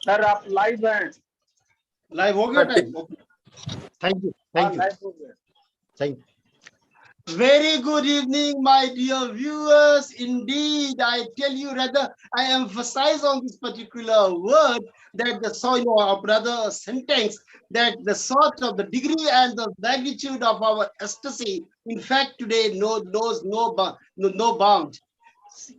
Sir आप live हैं? Live हो गया टाइम? थैंक यू, हाँ थैंक यू, लाइव हो गया। Thank you. Very good evening, my dear viewers. Indeed, I tell you, rather, I emphasize on this particular word that the soil or brother sentence that the sort of the degree and the magnitude of our ecstasy, in fact, today knows no bound.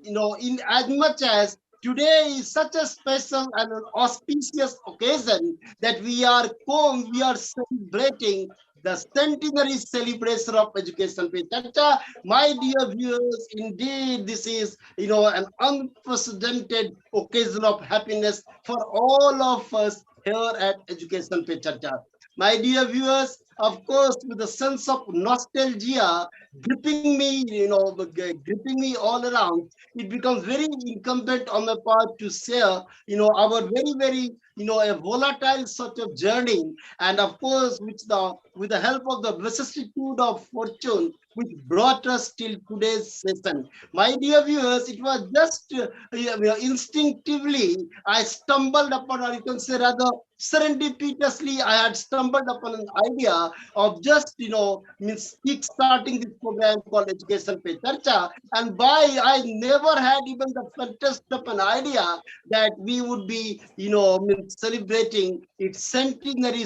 In as much as today is such a special and an auspicious occasion that we are celebrating the centenary celebration of education. Chacha, my dear viewers, indeed this is an unprecedented occasion of happiness for all of us here at Education Pe Chacha. My dear viewers, of course, with a sense of nostalgia gripping me, gripping me all around, it becomes very incumbent on my part to share, our very, very, a volatile sort of journey, and of course, with the help of the vicissitude of fortune, which brought us till today's session. My dear viewers, it was just instinctively I stumbled upon, or you can say rather serendipitously, I had stumbled upon an idea of just, means kick-starting this program called Education Pe Charcha. And by I never had even the faintest of an idea that we would be, means celebrating its centenary,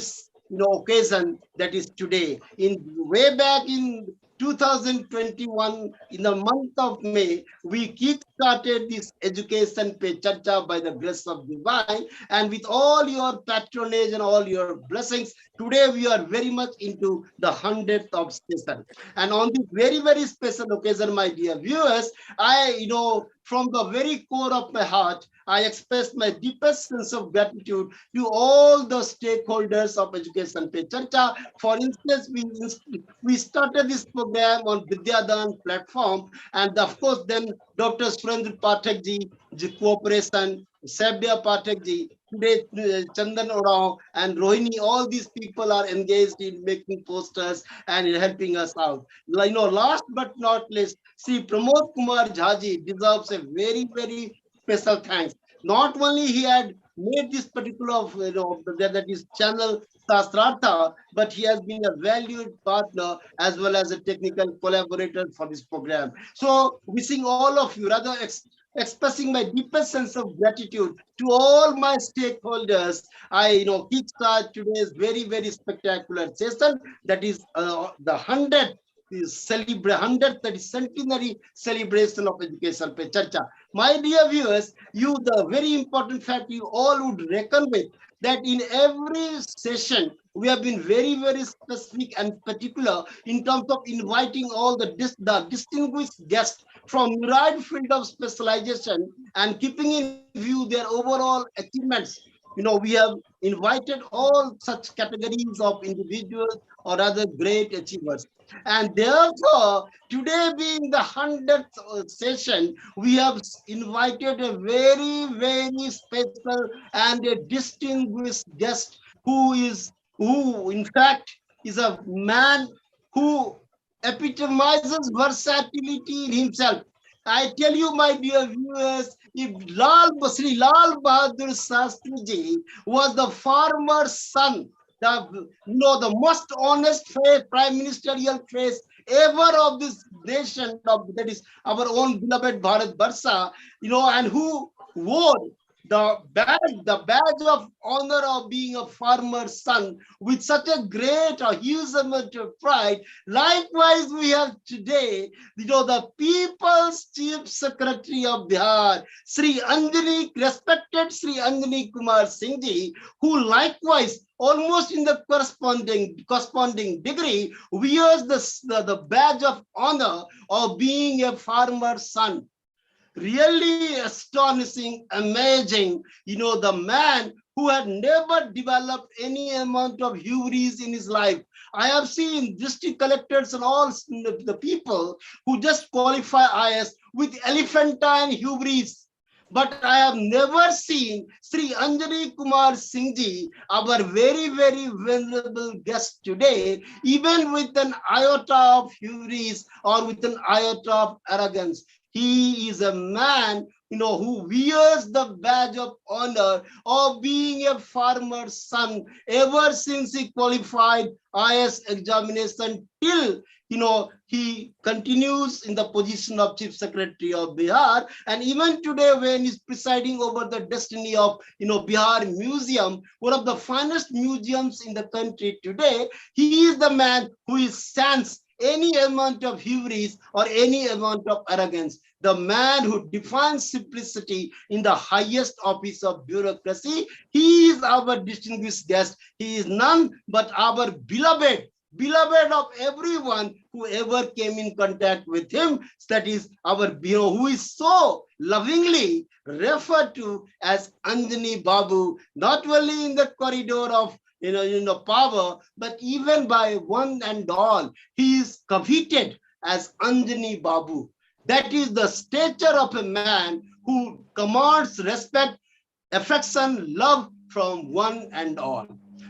occasion that is today. In way back in 2021, in the month of May, we kick-started this Education Pe Charcha by the grace of divine, and with all your patronage and all your blessings, today we are very much into the 100th of session. And on this very, very special occasion, my dear viewers, from the very core of my heart, I express my deepest sense of gratitude to all the stakeholders of Education Pe Charcha. For instance, we started this program on Vidyadan platform, and of course, then Dr. Surendra Pathak ji, cooperation, Sabya Pathak ji, today Chandan Orao and Rohini, all these people are engaged in making posters and in helping us out. Last but not least, see Pramod Kumar Jhaji deserves a very, very special thanks. Not only he had made this particular, that is channel Sastrartha, but he has been a valued partner as well as a technical collaborator for this program. So wishing all of you, rather expressing my deepest sense of gratitude to all my stakeholders. I, kickstart today's very, very spectacular session that is the 100th, that is centenary celebration of Education Pe Charcha. My dear viewers, the very important fact you all would reckon with that in every session we have been very, very specific and particular in terms of inviting all the distinguished guests from myriad field of specialization and keeping in view their overall achievements. We have invited all such categories of individuals or other great achievers. And therefore, today being the 100th session, we have invited a very, very special and a distinguished guest who in fact is a man who epitomizes versatility in himself. I tell you, my dear viewers, if Sri Lal Bahadur Shastri Ji was the farmer's son, the most honest face, prime ministerial face ever of this nation, that is our own beloved Bharat Barsha, and who wore the badge of honor of being a farmer's son with such a great or huge amount of pride. Likewise, we have today, the People's Chief Secretary of Bihar, respected Sri Anjani Kumar Singh ji, who likewise almost in the corresponding degree wears the badge of honor of being a farmer's son. Really astonishing, amazing. The man who had never developed any amount of hubris in his life. I have seen district collectors and all the people who just qualify IS with elephantine hubris. But I have never seen Sri Anjani Kumar Singh ji, our very, very venerable guest today, even with an iota of hubris or with an iota of arrogance. He is a man who wears the badge of honor of being a farmer's son ever since he qualified IS examination till he continues in the position of Chief Secretary of Bihar. And even today, when he's presiding over the destiny of Bihar Museum, one of the finest museums in the country today, he is the man who stands any amount of hubris or any amount of arrogance. The man who defines simplicity in the highest office of bureaucracy. He is our distinguished guest. He is none but our beloved of everyone who ever came in contact with him. That is our who is so lovingly referred to as Anjani Babu, not only in the corridor of power, but even by one and all. He is coveted as Anjani Babu. That is the stature of a man who commands respect, affection, love from one and all.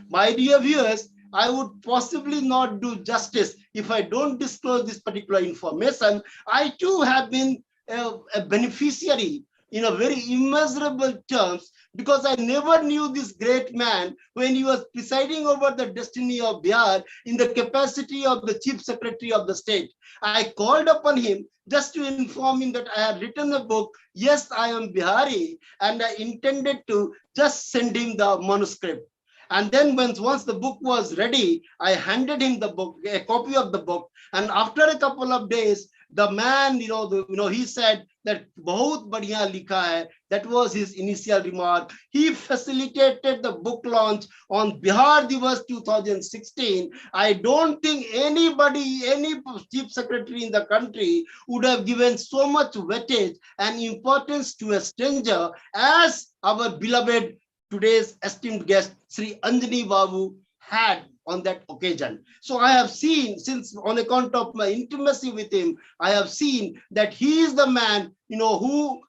My dear viewers, I would possibly not do justice if I don't disclose this particular information. I too have been a beneficiary in a very immeasurable terms, because I never knew this great man when he was presiding over the destiny of Bihar in the capacity of the Chief Secretary of the state. I called upon him just to inform him that I had written a book. Yes, I am Bihari, and I intended to just send him the manuscript. And then once the book was ready, I handed him the book, a copy of the book. And after a couple of days, the man, he said that "Bahut badhiya likha hai." That was his initial remark. He facilitated the book launch on Bihar Divas 2016. I don't think anybody, any chief secretary in the country would have given so much weightage and importance to a stranger as our beloved today's esteemed guest, Sri Anjani Babu, had on that occasion. So I have seen, since on account of my intimacy with him, I have seen that he is the man, who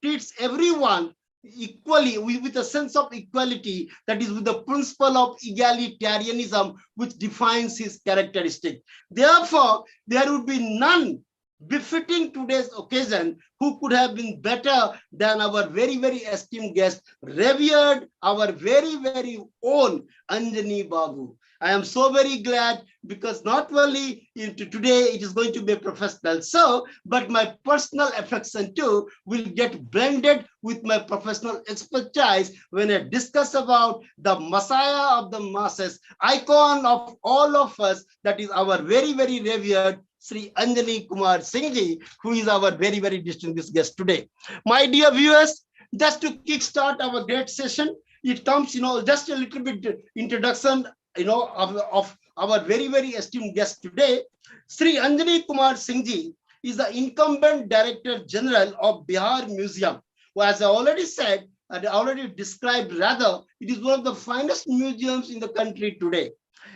treats everyone equally, with a sense of equality, that is with the principle of egalitarianism, which defines his characteristic. Therefore, there would be none befitting today's occasion who could have been better than our very, very esteemed guest, revered, our very, very own Anjani Babu. I am so very glad, because not only today it is going to be a professional show, but my personal affection too will get blended with my professional expertise when I discuss about the Messiah of the masses, icon of all of us, that is our very, very revered Sri Anjani Kumar Singh ji, who is our very, very distinguished guest today. My dear viewers, just to kickstart our great session, it comes, just a little bit introduction, of our very, very esteemed guest today. Sri Anjani Kumar Singh ji is the incumbent Director General of Bihar Museum, who, as I already said, and already described rather, it is one of the finest museums in the country today.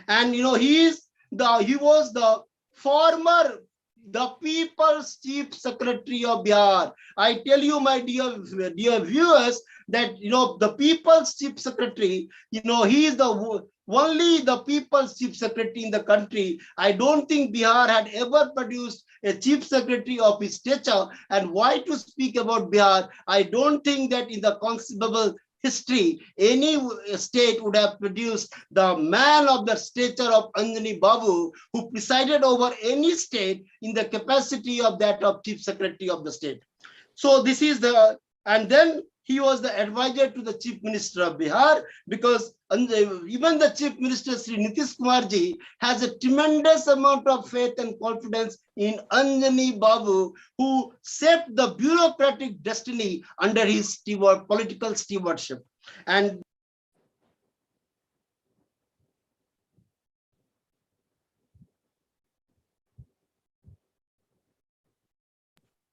And, he was the People's Chief Secretary of Bihar. I tell you, my dear viewers, that the People's Chief Secretary, he is only the People's Chief Secretary in the country. I don't think Bihar had ever produced a Chief Secretary of his stature. And why to speak about Bihar? I don't think that in the conceivable history, any state would have produced the man of the stature of Anjani Babu, who presided over any state in the capacity of that of Chief Secretary of the state. So this is and then he was the advisor to the Chief Minister of Bihar, because even the Chief Minister, Sri Nitish Kumar ji, has a tremendous amount of faith and confidence in Anjani Babu, who shaped the bureaucratic destiny under his political stewardship. And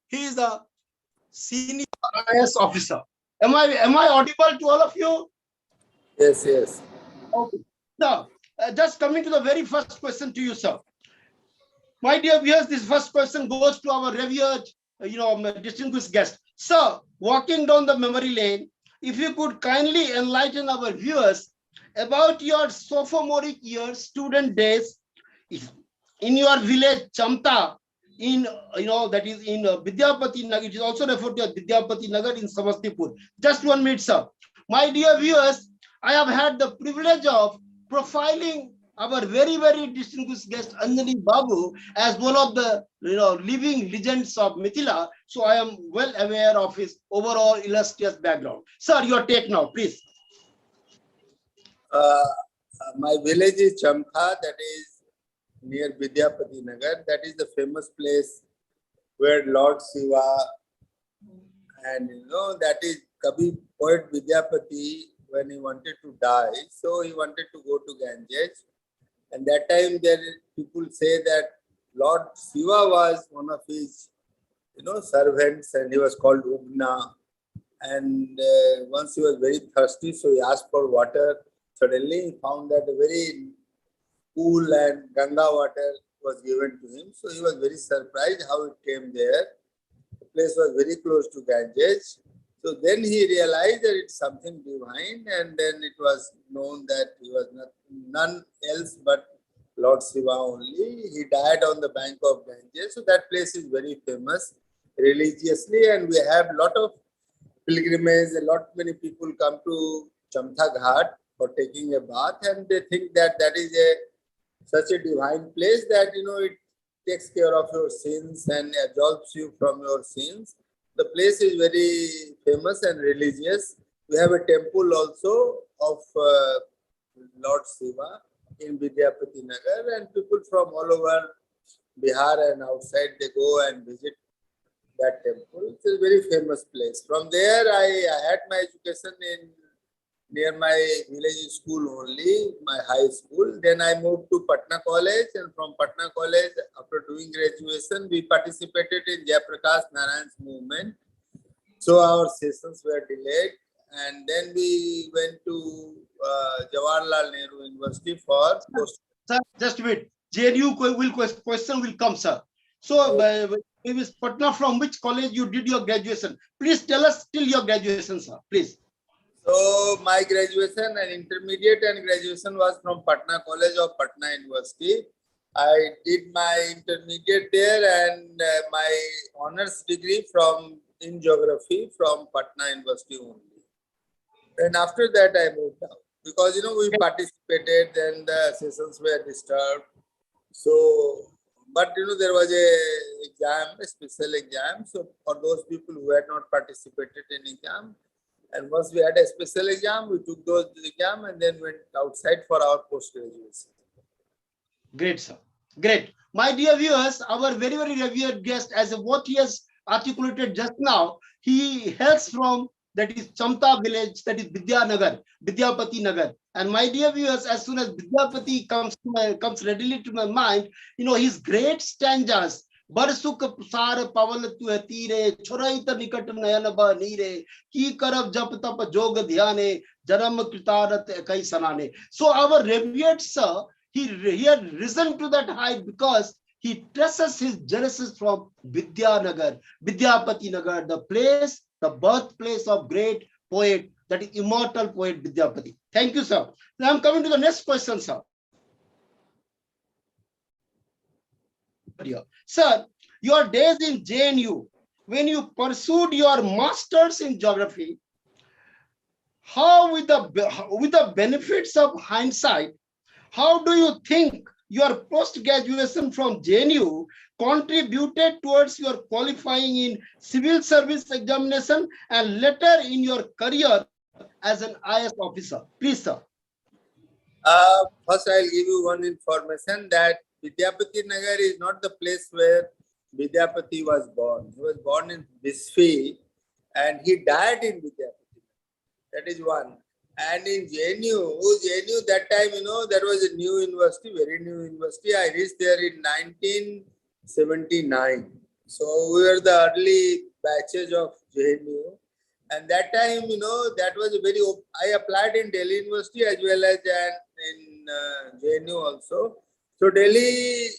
he is a senior IS officer. Am I audible to all of you? Yes, yes. Okay. Now, just coming to the very first question to you, sir. My dear viewers, this first question goes to our revered, distinguished guest. Sir, walking down the memory lane, if you could kindly enlighten our viewers about your sophomoric year student days in your village Chamta, in, that is in Vidyapati Nagar. It is also referred to as Vidyapati Nagar in Samastipur. Just 1 minute, sir. My dear viewers, I have had the privilege of profiling our very, very distinguished guest Anjali Babu as one of the living legends of Mithila. So I am well aware of his overall illustrious background. Sir, your take now, please. My village is Chamtha, that is near Vidyapati Nagar. That is the famous place where Lord Shiva, and that is Kabi poet Vidyapati, when he wanted to die, so he wanted to go to Ganges. And that time there people say that Lord Shiva was one of his servants, and he was called Ugna. And once he was very thirsty, so he asked for water. Suddenly he found that a very cool and Ganga water was given to him. So he was very surprised how it came there. The place was very close to Ganges. So then he realized that it's something divine, and then it was known that he was none else but Lord Shiva only. He died on the bank of Ganges. So that place is very famous religiously, and we have a lot of pilgrimages. Many people come to Chamtha Ghat for taking a bath, and they think that that is such a divine place that it takes care of your sins and absolves you from your sins. The place is very famous and religious. We have a temple also of Lord Shiva in Vidyapati Nagar, and people from all over Bihar and outside, they go and visit that temple. It's a very famous place. From there, I had my education in near my village school only, my high school. Then I moved to Patna College, and from Patna College, after doing graduation, we participated in Jayaprakash Narayan's movement. So our sessions were delayed, and then we went to Jawaharlal Nehru University for post. Sir, just wait. JNU question will come, sir. So, Patna, from which college you did your graduation? Please tell us till your graduation, sir. Please. So my graduation and intermediate and graduation was from Patna College of Patna University. I did my intermediate there, and my honors degree in geography from Patna University only. And after that I moved out because we participated, then the sessions were disturbed. So, but there was a special exam. So for those people who had not participated in exam, and once we had a special exam, we took those exam and then went outside for our post-graduation. Great, sir. Great. My dear viewers, our very, very revered guest, as what he has articulated just now, he hails from, that is Chamta village, that is Vidyapati Nagar. And my dear viewers, as soon as Vidyapati comes readily to my mind, his great stanzas, बरसुक सार पवन तुह तीरे छोरई त निकट नयन ब नीरे की करब जप तप जोग ध्याने जन्म कृतारत कई सनाने. So our revered sir, he had risen to that height because he traces his genesis from Vidyapati Nagar, the place, the birthplace of great poet, that is immortal poet Vidyapati. Thank you, sir. Now I'm coming to the next question, sir. Sir, your days in JNU, when you pursued your masters in geography, how with the benefits of hindsight, how do you think your post-graduation from JNU contributed towards your qualifying in civil service examination and later in your career as an IS officer? Please, sir. First, I'll give you one information that Vidyapati Nagar is not the place where Vidyapati was born. He was born in Bisfi and he died in Vidyapati. That is one. And in JNU that time, there was a new university, very new university. I reached there in 1979. So we were the early batches of JNU. And that time, that was a very, I applied in Delhi University as well as in JNU also. So Delhi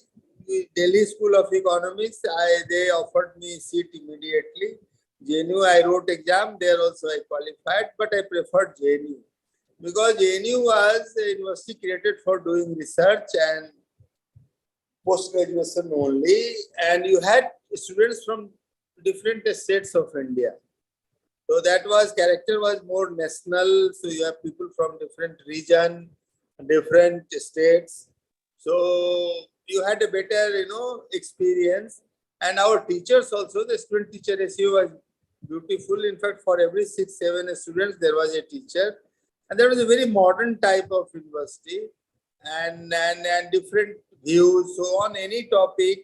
School of Economics, they offered me seat immediately. JNU, I wrote exam, there also I qualified, but I preferred JNU because JNU was a university created for doing research, and post-graduation only, and you had students from different states of India. So that was character was more national. So you have people from different region, different states. So you had a better, experience. And our teachers also, the student teacher ratio was beautiful. In fact, for every 6-7 students, there was a teacher. And there was a very modern type of university and different views. So on any topic,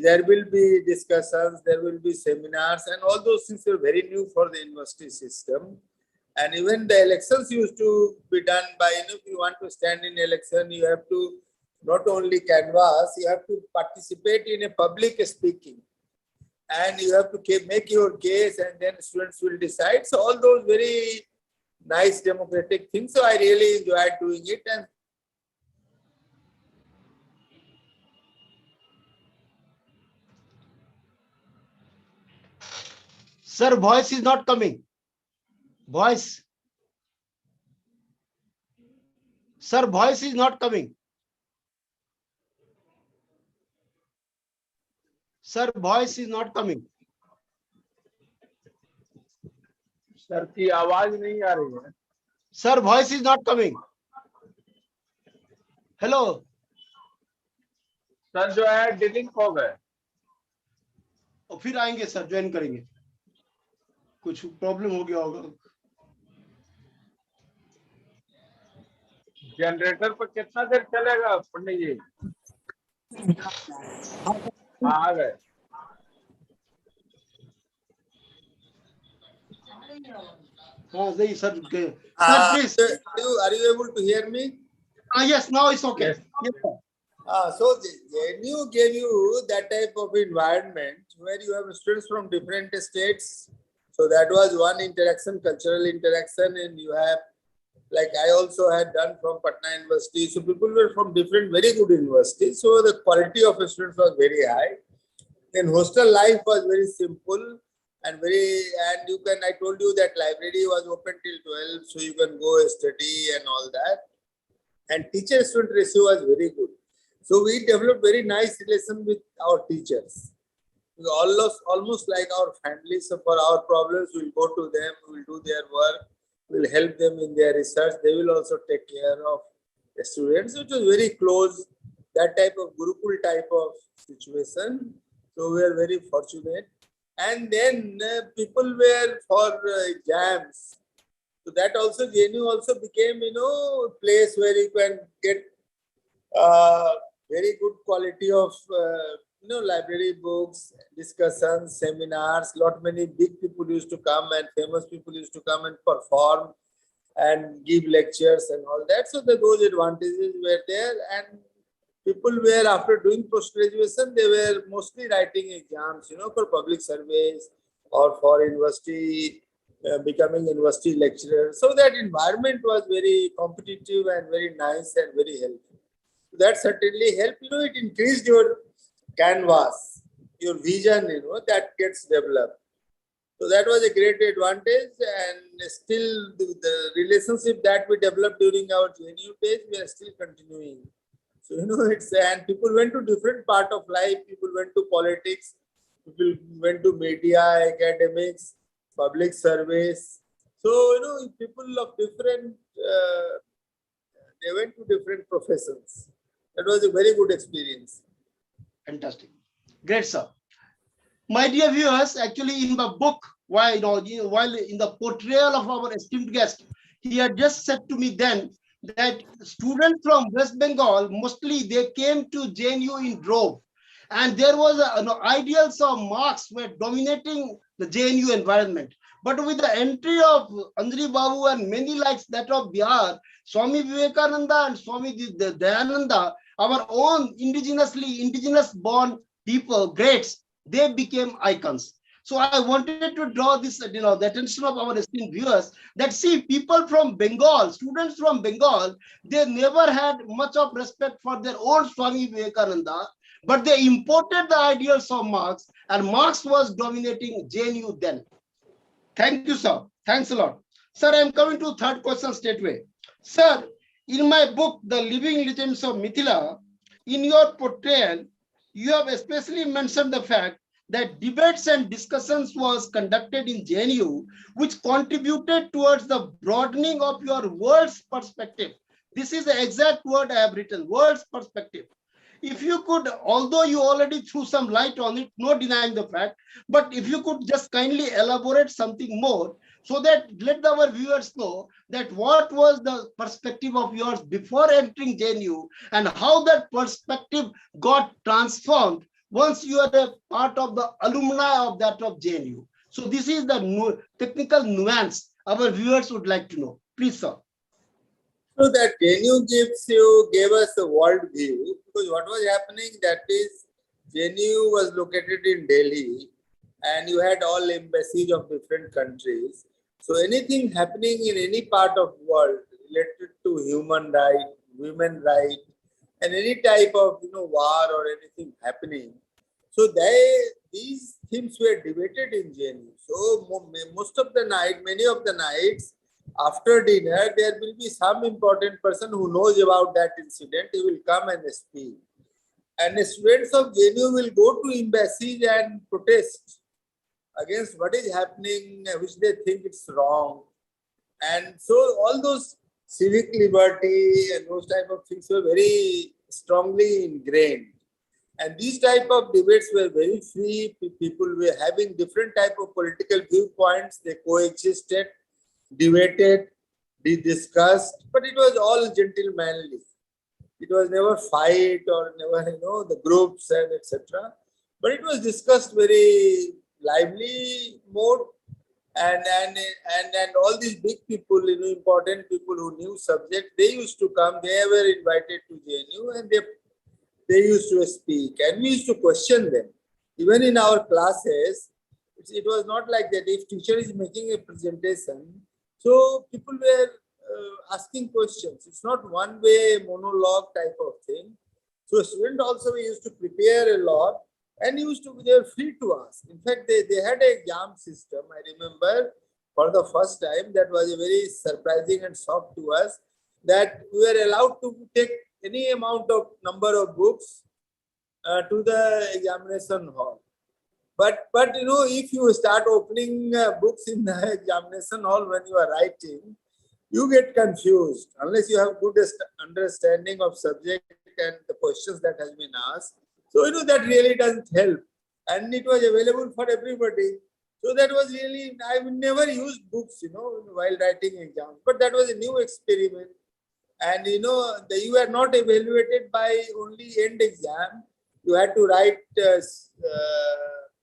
there will be discussions, there will be seminars, and all those things are very new for the university system. And even the elections used to be done by, if you want to stand in election, you have to not only canvass, you have to participate in a public speaking. And you have to make your case, and then students will decide. So all those very nice democratic things. So I really enjoyed doing it. And Sir, voice is not coming. Voice. Sir, voice is not coming. Sir, voice is not coming. Sir की आवाज नहीं आ रही है. Sir, voice is not coming. Hello. Sir जो है D-Link हो गए. और फिर आएंगे सर, ज्वाइन करेंगे. कुछ प्रॉब्लम हो गया होगा. जनरेटर पर कितना देर चलेगा पंडित जी? आ गए. हाँ सही sir. please. Are you able to hear me? Yes, now it's okay. Yes. Yes, sir. So JNU gave you that type of environment where you have students from different states. So that was one interaction, cultural interaction, and you have, like I also had done from Patna University. So people were from different, very good universities. So the quality of students was very high. Then hostel life was very simple and I told you that library was open till 12, so you can go study and all that. And teacher-student ratio was very good. So we developed very nice relation with our teachers. Almost like our families. So for our problems, we'll go to them, we'll do their work, we'll help them in their research. They will also take care of the students. It was very close, that type of Gurukul type of situation. So we are very fortunate. And then people were for exams. So that also, JNU also became, a place where you can get very good quality of, library books, discussions, seminars. Many big people used to come and famous people used to come and perform and give lectures and all that. So those advantages were there. And people were, after doing post-graduation, they were mostly writing exams, for public service or for university, becoming university lecturer. So that environment was very competitive and very nice and very helpful. That certainly helped, it increased your canvas, your vision, that gets developed. So that was a great advantage, and still the relationship that we developed during our JNU days, we are still continuing. So, and people went to different part of life. People went to politics, people went to media, academics, public service. So, people of different, they went to different professions. That was a very good experience. Fantastic. Great, sir. My dear viewers, actually in the book, while in the portrayal of our esteemed guest, he had just said to me then that students from West Bengal, mostly they came to JNU in drove. And there was ideals of Marx were dominating the JNU environment. But with the entry of Anjali Babu and many likes that of Bihar, Swami Vivekananda and Swami Dayananda, our own indigenous born people, greats, they became icons. So I wanted to draw this, the attention of our esteemed viewers that see people from Bengal, students from Bengal, they never had much of respect for their own Swami Vivekananda, but they imported the ideals of Marx, and Marx was dominating JNU then. Thank you, sir. Thanks a lot. Sir, I am coming to third question straightway. Sir, in my book, The Living Legends of Mithila, In your portrayal, you have especially mentioned the fact that debates and discussions was conducted in JNU, which contributed towards the broadening of your world's perspective. This is the exact word I have written, world's perspective. If you could, although you already threw some light on it, no denying the fact, but if you could just kindly elaborate something more so that let our viewers know that what was the perspective of yours before entering JNU and how that perspective got transformed once you are a part of the alumni of that of JNU. So this is the technical nuance our viewers would like to know. Please, sir. So that JNU gave us a world view, because what was happening, that is, JNU was located in Delhi and you had all embassies of different countries. So anything happening in any part of the world related to human rights, women rights, and any type of war or anything happening, so these themes were debated in JNU. So most of the night, many of the nights, after dinner, there will be some important person who knows about that incident. He will come and speak. And the students of JNU will go to embassies and protest against what is happening, which they think it's wrong. And so all those civic liberty and those type of things were very strongly ingrained. And these type of debates were very free. People were having different type of political viewpoints. They coexisted, debated, discussed, but it was all gentlemanly. It was never fight or never, the groups and etc. But it was discussed very lively mode, and all these big people, important people who knew subject, they used to come. They were invited to JNU and they used to speak, and we used to question them. Even in our classes, it was not like that. If teacher is making a presentation, so people were asking questions. It's not one way monologue type of thing. So student also we used to prepare a lot and they were free to ask. In fact, they had an exam system. I remember for the first time, that was a very surprising and shock to us, that we were allowed to take any amount of number of books to the examination hall. But if you start opening books in the examination hall when you are writing, you get confused unless you have good understanding of subject and the questions that has been asked. So that really doesn't help, and it was available for everybody. So that was really, I never used books, while writing exams, but that was a new experiment. And you were not evaluated by only end exam. You had to write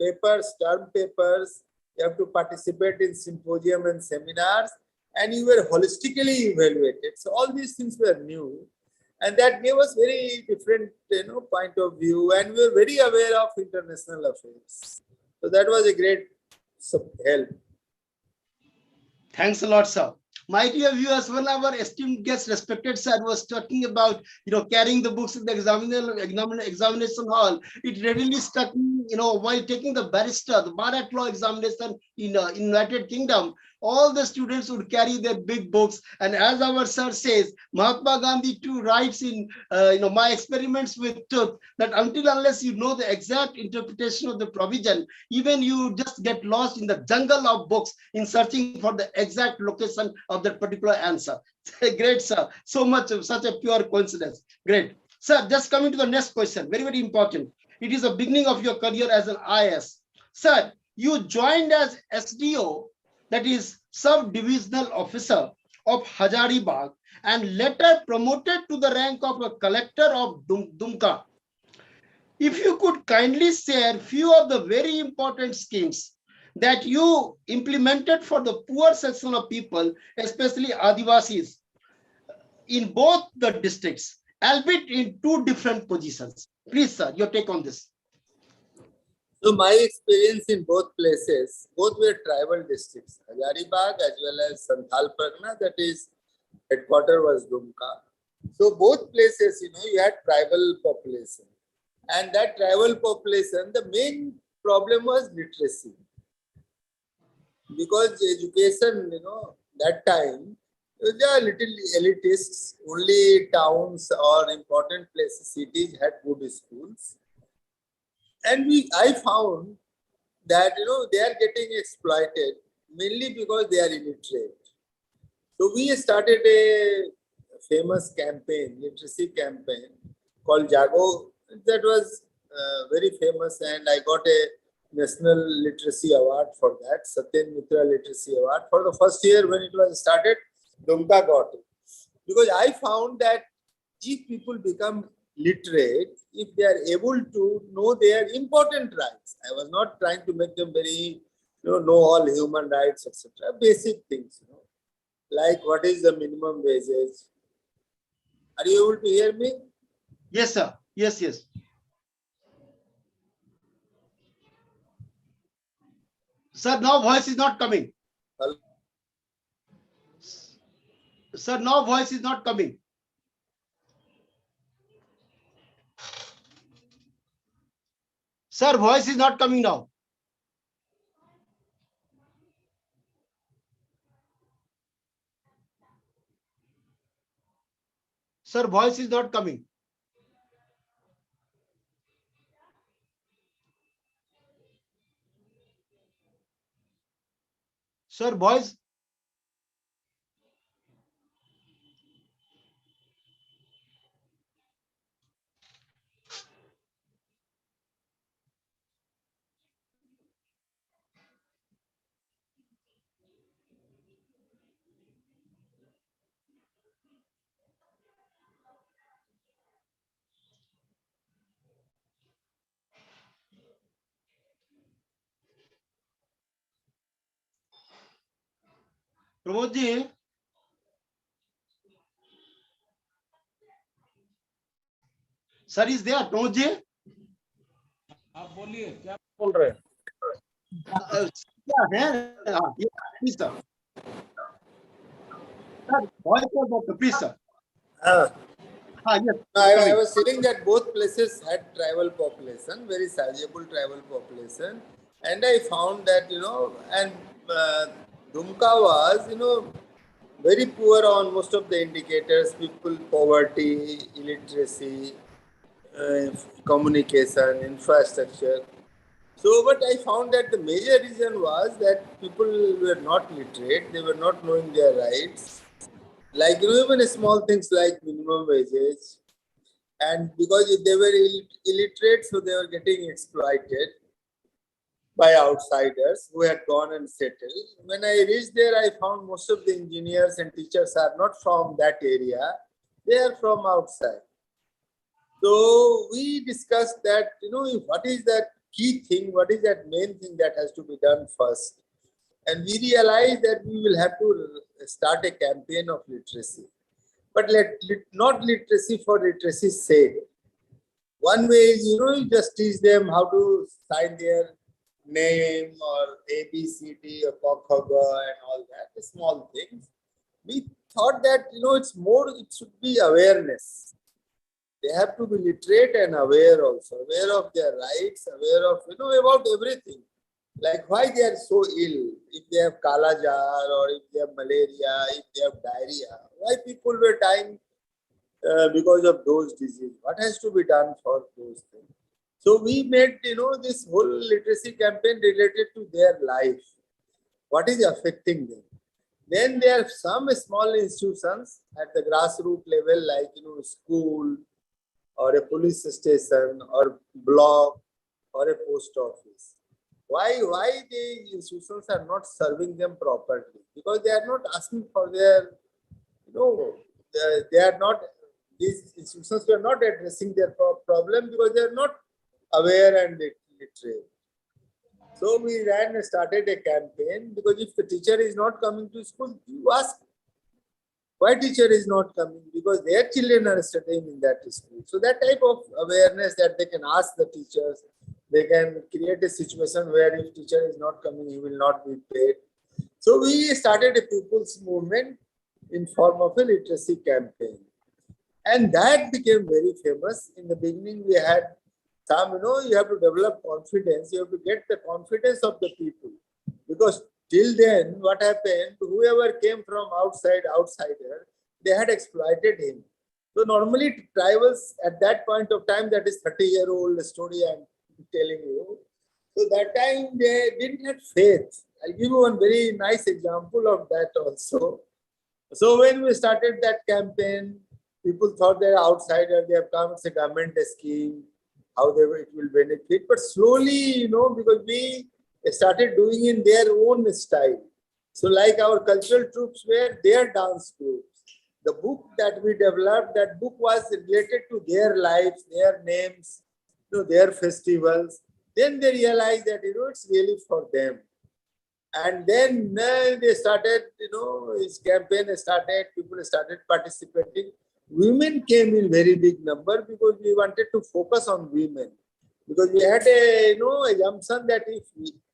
papers, term papers. You have to participate in symposium and seminars, and you were holistically evaluated. So all these things were new, and that gave us very different, point of view, and we were very aware of international affairs. So that was a great help. Thanks a lot, sir. My dear viewers, when our esteemed guest, respected sir, was talking about, carrying the books in the examination hall, it readily struck me, while taking the bar at law examination in United Kingdom, all the students would carry their big books. And as our sir says, Mahatma Gandhi too writes in, my experiments with truth, that until unless you know the exact interpretation of the provision, even you just get lost in the jungle of books in searching for the exact location of that particular answer. Great, sir. So much of such a pure coincidence. Great. Sir, just coming to the next question, very, very important. It is the beginning of your career as an IS. Sir, you joined as SDO, that is sub-divisional officer of Hazaribagh, and later promoted to the rank of a collector of Dumka. If you could kindly share few of the very important schemes that you implemented for the poor section of people, especially Adivasis, in both the districts, albeit in two different positions. Please, sir, your take on this. So my experience in both places, both were tribal districts, Hazaribagh as well as Santhal Pargana, that is headquarter was Dumka. So both places, you had tribal population, and that tribal population, the main problem was literacy, because education, that time They are little elitists. Only towns or important places, cities had good schools. And I found that they are getting exploited mainly because they are illiterate. So we started a famous campaign, literacy campaign called Jago. That was very famous, and I got a National Literacy Award for that, Satyen Mitra Literacy Award. For the first year when it was started, Dumka got it. Because I found that if people become literate, if they are able to know their important rights, I was not trying to make them very, know all human rights, etc. Basic things, like what is the minimum wages. Are you able to hear me? Yes, sir. Yes, yes. Sir, now voice is not coming. Hello? Sir, now voice is not coming. Sir, voice is not coming now. Sir, voice is not coming. Sir, voice. Pramod ji. Sir is there, Pramod ji? आप बोलिए क्या बोल रहे हैं? क्या है? Please, sir. Sir, voice was not, please, sir. Yes. I was saying that both places had tribal population, very sizable tribal population, and I found that and Dumka was very poor on most of the indicators: people, poverty, illiteracy, communication, infrastructure. So, but I found that the major reason was that people were not literate; they were not knowing their rights. Like even small things like minimum wages. And because they were illiterate, so they were getting exploited by outsiders who had gone and settled. When I reached there, I found most of the engineers and teachers are not from that area. They are from outside. So we discussed that, what is that key thing, what is that main thing that has to be done first? And we realized that we will have to start a campaign of literacy. But not literacy for literacy's sake. One way is, you just teach them how to sign their name or ABCD or Kokhoga and all that, the small things. We thought that, it should be awareness. They have to be literate and aware also, aware of their rights, aware of, about everything. Like why they are so ill, if they have kala jar or if they have malaria, if they have diarrhea, why people were dying because of those diseases. What has to be done for those things? So we made, this whole literacy campaign related to their life. What is affecting them? Then there are some small institutions at the grassroots level, like, school or a police station or block or a post office. Why the institutions are not serving them properly? Because they are not asking for their, they are not, these institutions are not addressing their problem because they are not aware and literate. So we started a campaign because if the teacher is not coming to school, you ask why teacher is not coming, because their children are studying in that school. So that type of awareness that they can ask the teachers, they can create a situation where if teacher is not coming, he will not be paid. So we started a people's movement in form of a literacy campaign. And that became very famous. In the beginning, we had some, you have to develop confidence. You have to get the confidence of the people. Because till then, what happened, whoever came from outsider, they had exploited him. So normally tribals at that point of time, that is 30-year-old story I'm telling you. So that time they didn't have faith. I'll give you one very nice example of that also. So when we started that campaign, people thought they're outsider, they have come, it's a government scheme, how it will benefit. But slowly, because we started doing in their own style. So like our cultural troops were their dance groups. The book that we developed, that book was related to their lives, their names, their festivals. Then they realized that, it's really for them. And then they started, his campaign started, people started participating. Women came in very big number because we wanted to focus on women. Because we had a, assumption that if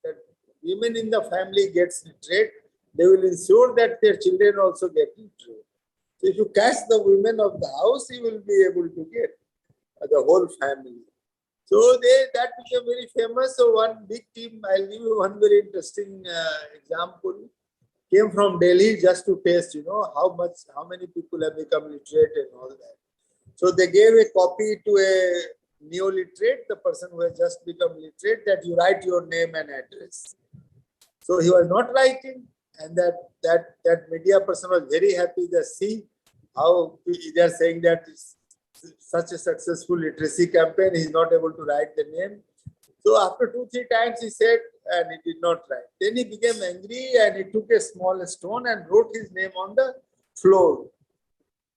that women in the family gets literate, they will ensure that their children also get literate. So if you catch the women of the house, you will be able to get the whole family. So that became very famous. So one big team, I'll give you one very interesting example, came from Delhi just to test, how many people have become literate and all that. So they gave a copy to a neo-literate, the person who has just become literate, that you write your name and address. So he was not writing, and that media person was very happy to see how they are saying that it's such a successful literacy campaign, he's not able to write the name. So after 2-3 times he said, and he did not write. Then he became angry and he took a small stone and wrote his name on the floor.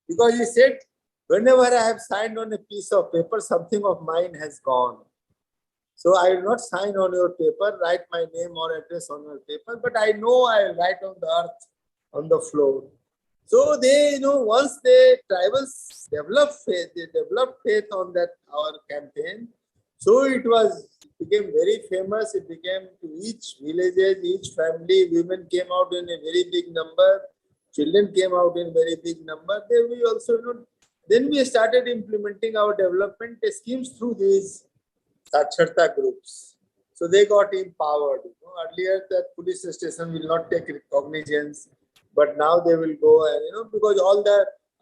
Because he said, whenever I have signed on a piece of paper, something of mine has gone. So I will not sign on your paper, write my name or address on your paper, but I know I will write on the earth, on the floor. So they, once the tribals developed faith on that, our campaign. So it became very famous. It became to each villages, each family, women came out in a very big number. Children came out in very big number. Then we started implementing our development schemes through these Charcha groups. So they got empowered. Earlier that police station will not take recognizance, but now they will go and because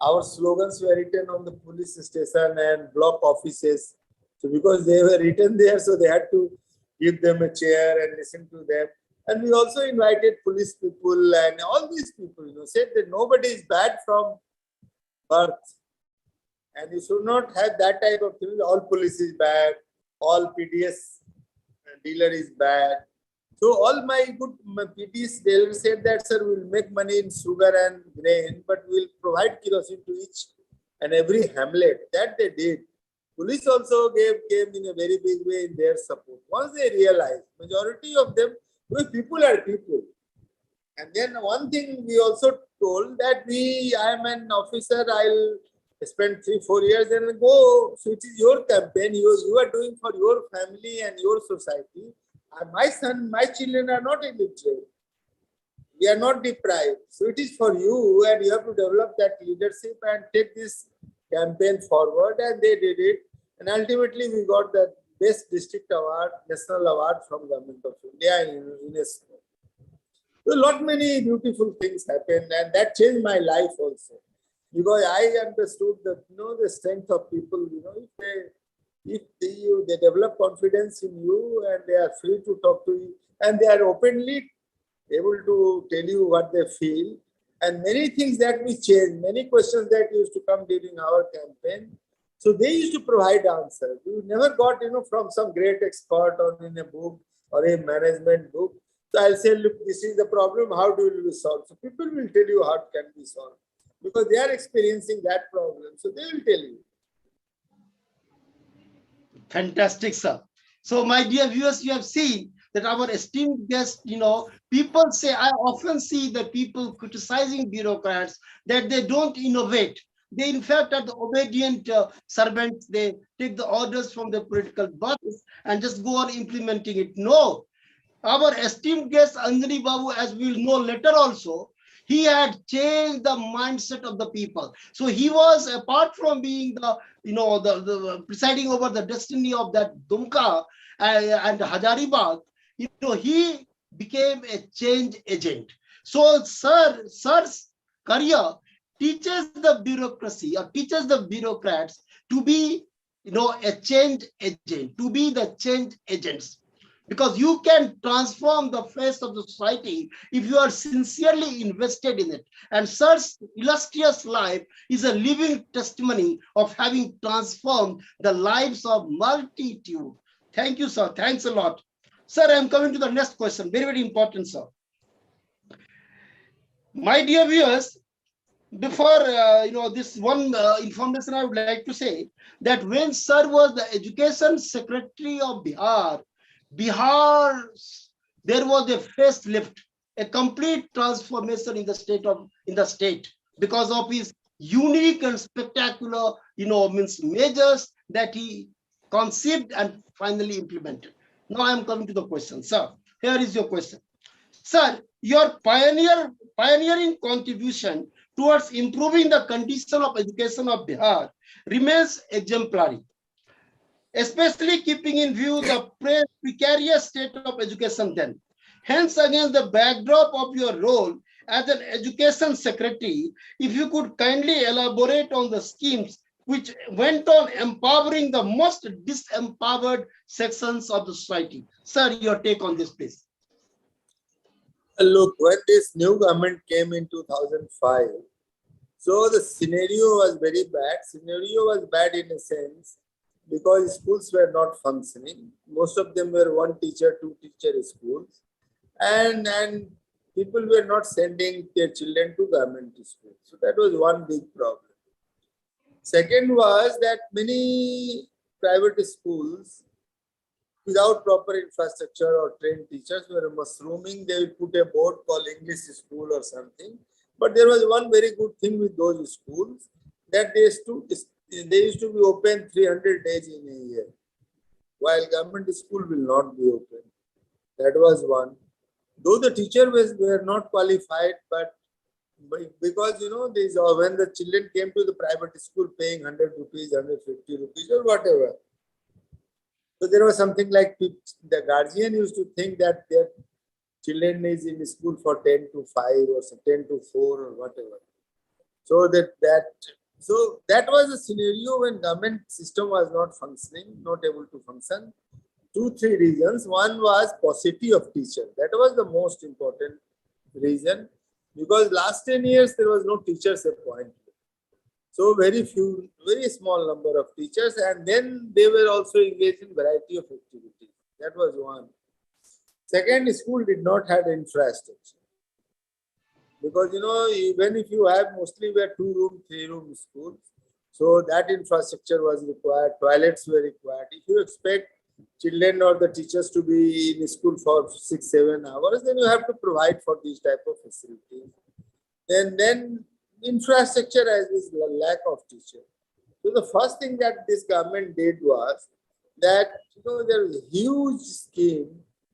our slogans were written on the police station and block offices. So because they were written there, so they had to give them a chair and listen to them. And we also invited police people and all these people, said that nobody is bad from birth. And you should not have that type of thing. All police is bad, all PDS dealer is bad. So all my good PDS dealers said that, sir, we'll make money in sugar and grain, but we'll provide kerosene to each and every hamlet. That they did. Police also came in a very big way in their support. Once they realized, majority of them, people are people. And then one thing we also told that I am an officer, I'll spend 3-4 years and go. So it is your campaign, you are doing for your family and your society. And my children are not illiterate. We are not deprived. So it is for you, and you have to develop that leadership and take this campaign forward. And they did it. And ultimately we got the best district award, national award from Government of India in UNESCO. So many beautiful things happened, and that changed my life also. Because I understood that the strength of people, if they develop confidence in you and they are free to talk to you and they are openly able to tell you what they feel, and many things that we changed, many questions that used to come during our campaign. So they used to provide answers. We never got, from some great expert or in a book or a management book. So I'll say, look, this is the problem. How do we solve? So people will tell you how it can be solved because they are experiencing that problem. So they will tell you. Fantastic, sir. So, my dear viewers, you have seen that our esteemed guest, people say, I often see the people criticizing bureaucrats that they don't innovate. They, in fact, are the obedient servants. They take the orders from the political bosses and just go on implementing it. No. Our esteemed guest, Anjani Babu, as we will know later also, he had changed the mindset of the people. So he was, apart from being the presiding over the destiny of that Dumka and Hazaribagh, he became a change agent. So sir's career teaches the bureaucracy or teaches the bureaucrats to be, a change agent, to be the change agents. Because you can transform the face of the society if you are sincerely invested in it. And sir's illustrious life is a living testimony of having transformed the lives of multitude. Thank you, sir. Thanks a lot. Sir, I'm coming to the next question. Very, very important, sir. My dear viewers, before this one information, I would like to say that when sir was the education secretary of Bihar, there was a facelift, a complete transformation in the state because of his unique and spectacular, means measures that he conceived and finally implemented. Now I am coming to the question, sir. Here is your question. Sir, your pioneering contribution towards improving the condition of education of Bihar remains exemplary, especially keeping in view the precarious state of education then. Hence, against the backdrop of your role as an education secretary, if you could kindly elaborate on the schemes which went on empowering the most disempowered sections of the society. Sir, your take on this, please. Look, when this new government came in 2005, so the scenario was very bad. Scenario was bad in a sense because schools were not functioning. Most of them were one teacher, two teacher schools. And people were not sending their children to government schools. So that was one big problem. Second was that many private schools without proper infrastructure or trained teachers were mushrooming. They will put a board called English school or something. But there was one very good thing with those schools that they used to be open 300 days in a year, while government school will not be open. That was one. Though the teachers were not qualified, but because when the children came to the private school paying 100 rupees, 150 rupees or whatever, so there was something like the guardian used to think that their children is in school for 10 to 5 or 10 to 4 or whatever. So that was a scenario when government system was not functioning, not able to function. 2-3 reasons. One was paucity of teachers. That was the most important reason because last 10 years there was no teachers appointed. So very small number of teachers, and then they were also engaged in variety of activities. That was one. Second, school did not have infrastructure. Because even if you have mostly were 2-room, 3-room schools, so that infrastructure was required, toilets were required. If you expect children or the teachers to be in school for 6-7 hours, then you have to provide for these type of facilities. Then infrastructure as is lack of teachers. So the first thing that this government did was that there was a huge scheme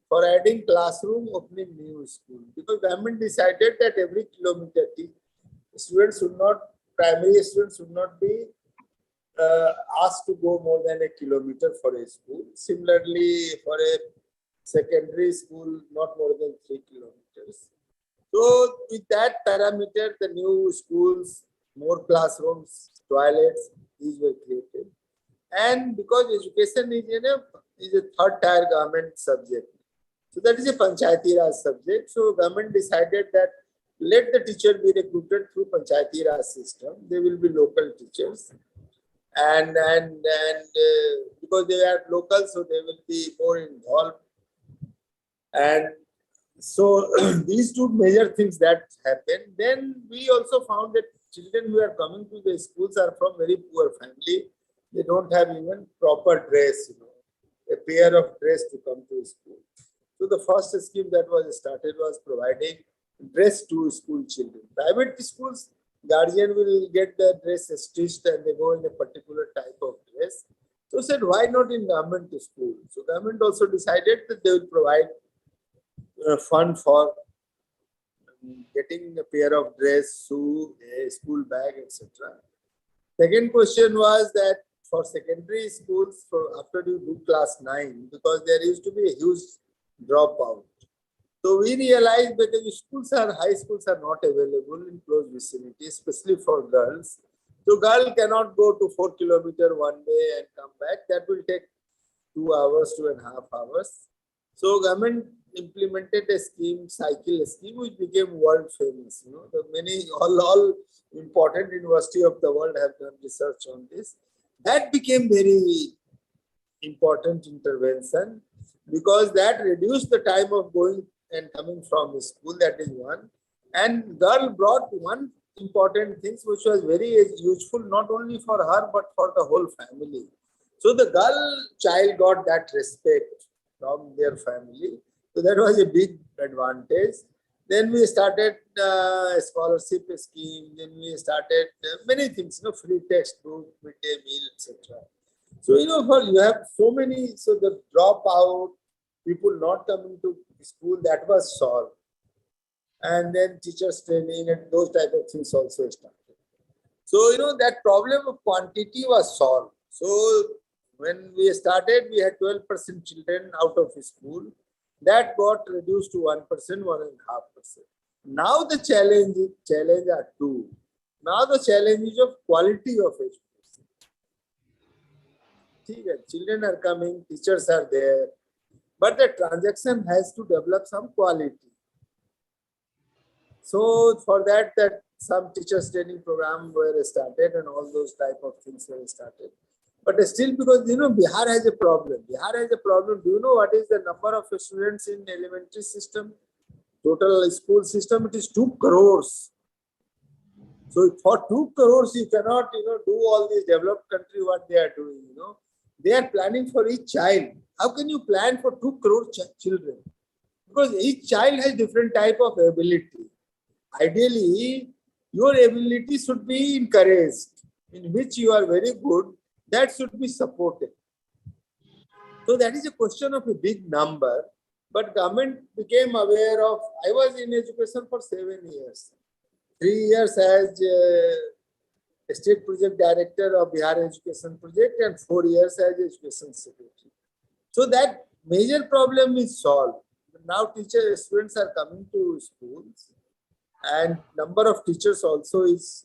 for adding classroom, opening new school, because government decided that every kilometer primary students should not be asked to go more than a kilometer for a school. Similarly, for a secondary school, not more than 3 kilometers. So with that parameter, the new schools, more classrooms, toilets, these were created. And because education is a third tier government subject, so that is a Panchayati Raj subject. So government decided that let the teacher be recruited through Panchayati Raj system. They will be local teachers, and because they are local, so they will be more involved. And so these two major things that happened. Then we also found that children who are coming to the schools are from very poor family. They don't have even proper dress, a pair of dress to come to school. So the first scheme that was started was providing dress to school children. Private schools, guardian will get the dress stitched and they go in a particular type of dress. So said, why not in government school? So government also decided that they will provide fund for getting a pair of dress, shoe, a school bag, etc. Second question was that for secondary schools, after you do class 9, because there used to be a huge dropout. So we realized that the schools are, high schools are not available in close vicinity, especially for girls. So girl cannot go to 4 kilometers one day and come back. That will take 2 hours, 2.5 hours. So government implemented a scheme, cycle scheme, which became world famous. You know, the many all important university of the world have done research on this. That became very important intervention because that reduced the time of going and coming from school. That is one. And girl brought one important things which was very useful not only for her but for the whole family. So the girl child got that respect from their family. So that was a big advantage. Then we started a scholarship scheme. Then we started many things, free textbook, midday meal, etc. So, for you have so many, so the dropout, people not coming to school, that was solved. And then teachers training and those type of things also started. So, that problem of quantity was solved. So, when we started, we had 12% children out of school. That got reduced to 1%, 1.5%. Now the challenge are two. Now the challenge is of quality of education. Children are coming, teachers are there, but the transaction has to develop some quality. So for that some teachers training program were started and all those type of things were started. But still, because Bihar has a problem. Bihar has a problem. Do you know what is the number of students in elementary system? Total school system, it is 2 crores. So for 2 crores, you cannot, do all these developed country what they are doing, They are planning for each child. How can you plan for 2 crore children? Because each child has different type of ability. Ideally, your ability should be encouraged. In which you are very good, that should be supported. So that is a question of a big number. But government became aware of, I was in education for 7 years. 3 years as State Project Director of Bihar Education Project and 4 years as Education Secretary. So that major problem is solved. Now students are coming to schools and number of teachers also is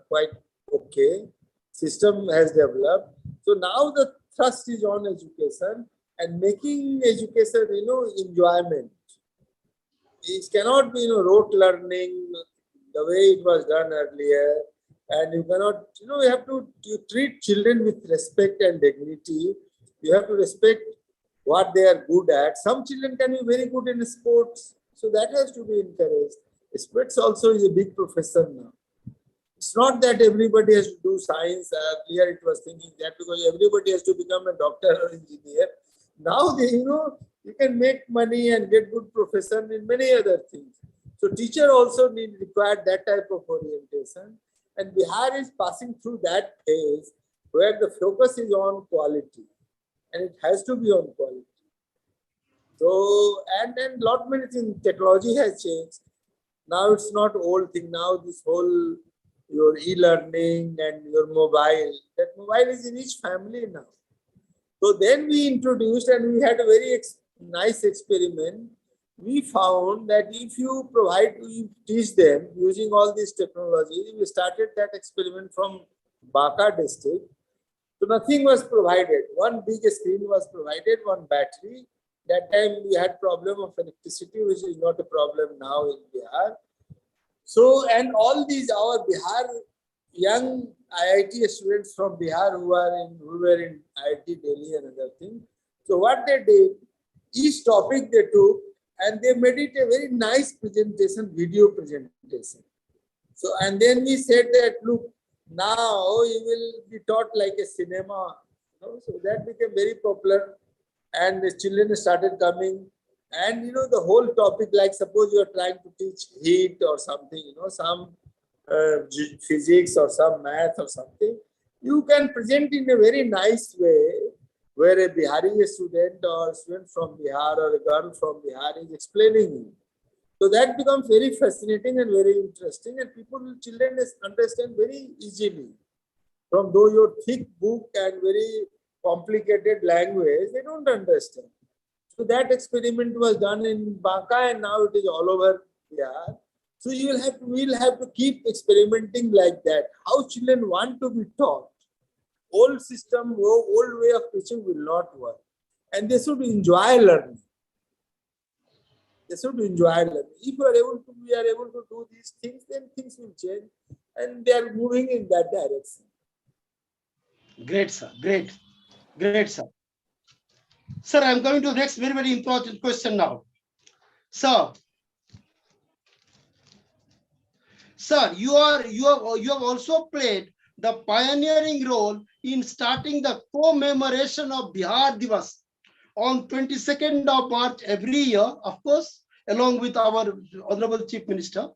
quite okay. System has developed. So now the thrust is on education and making education, enjoyment. It cannot be, rote learning the way it was done earlier. And you cannot, you have to treat children with respect and dignity. You have to respect what they are good at. Some children can be very good in sports. So that has to be encouraged. Sports also is a big profession now. It's not that everybody has to do science. Earlier it was thinking that because everybody has to become a doctor or engineer. Now you can make money and get good profession in many other things. So teacher also required that type of orientation. And Bihar is passing through that phase where the focus is on quality. And it has to be on quality. So, and then lot many things, technology has changed. Now it's not old thing. Now this whole, your e-learning and your mobile, that mobile is in each family now. So then we introduced and we had a very nice experiment. We found that if you teach them using all these technologies, we started that experiment from Baka district. So nothing was provided. One big screen was provided, one battery. That time we had problem of electricity, which is not a problem now in Bihar. So, and all these, our Bihar, young IIT students from Bihar who were in IIT Delhi and other things. So what they did, each topic they took and they made it a very nice presentation, video presentation. So, and then we said that, look, now you will be taught like a cinema. So that became very popular and the children started coming. And the whole topic, like suppose you are trying to teach heat or something, some physics or some math or something, you can present in a very nice way where a Bihari student or student from Bihar or a girl from Bihar is explaining it. So that becomes very fascinating and very interesting, and children understand very easily. From though your thick book and very complicated language, they don't understand. So that experiment was done in Banka and now it is all over Bihar. So we'll have to keep experimenting like that. How children want to be taught. Old system, old way of teaching will not work. And they should enjoy learning. They should enjoy learning. If we are able to do these things, then things will change. And they are moving in that direction. Great, sir. Great. Great, sir. Sir, I'm coming to the next very, very important question now. Sir, you have also played the pioneering role in starting the commemoration of Bihar Divas on 22nd of March every year, of course, along with our Honorable Chief Minister.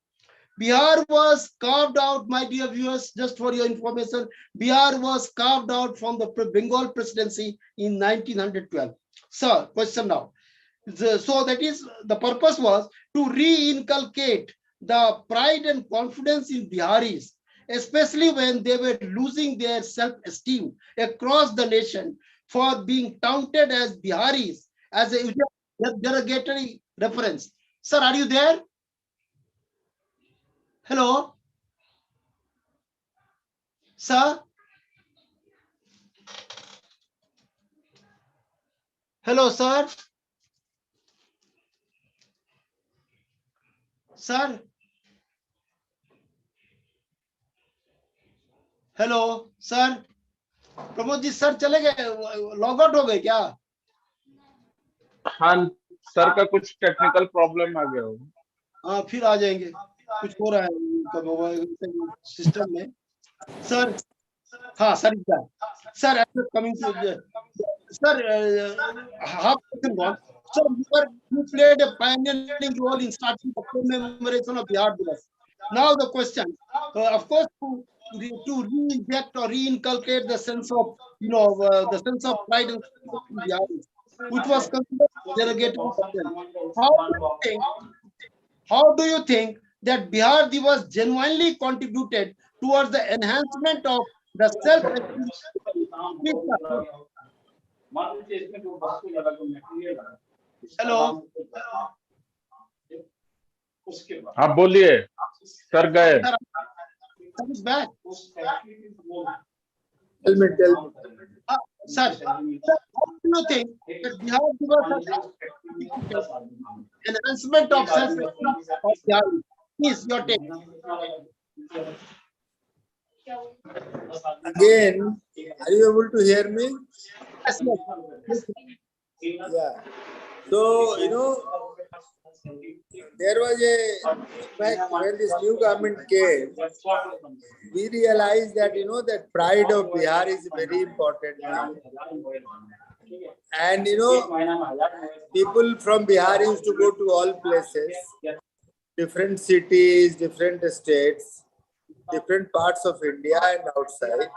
Bihar was carved out, my dear viewers, just for your information, Bihar was carved out from the Bengal presidency in 1912. Sir, question now. So that is, the purpose was to re-inculcate the pride and confidence in Biharis, especially when they were losing their self-esteem across the nation for being touted as Biharis as a derogatory reference. Sir, are you there? Hello? Sir? Hello, sir? Sir? Hello sir, Pramod ji sir चले गए, log out हो गए क्या? हाँ sir का कुछ technical problem आ गया होगा। हाँ फिर आ जाएंगे, कुछ हो रहा है उनका मोबाइल सिस्टम में। सर हाँ sir sir coming sir half second sir, you played a pioneering role in starting the commemoration of Bihar Divas. Now the question, of course, to reinject or reinculcate the sense of, the sense of pride and Bihar, which was considered derogatory. How do you think that Bihar Divas genuinely contributed towards the enhancement of the self-esteem? Hello आप बोलिए sir गए। Tell me. Sir, how do you think that Bihar Divas enhancement of self-esteem of Bihar? Please, your take. Again, are you able to hear me? Yes, yes. Yeah. So, there was when this new government came, we realized that, that pride of Bihar is very important now. And, people from Bihar used to go to all places, different cities, different states, different parts of India and outside.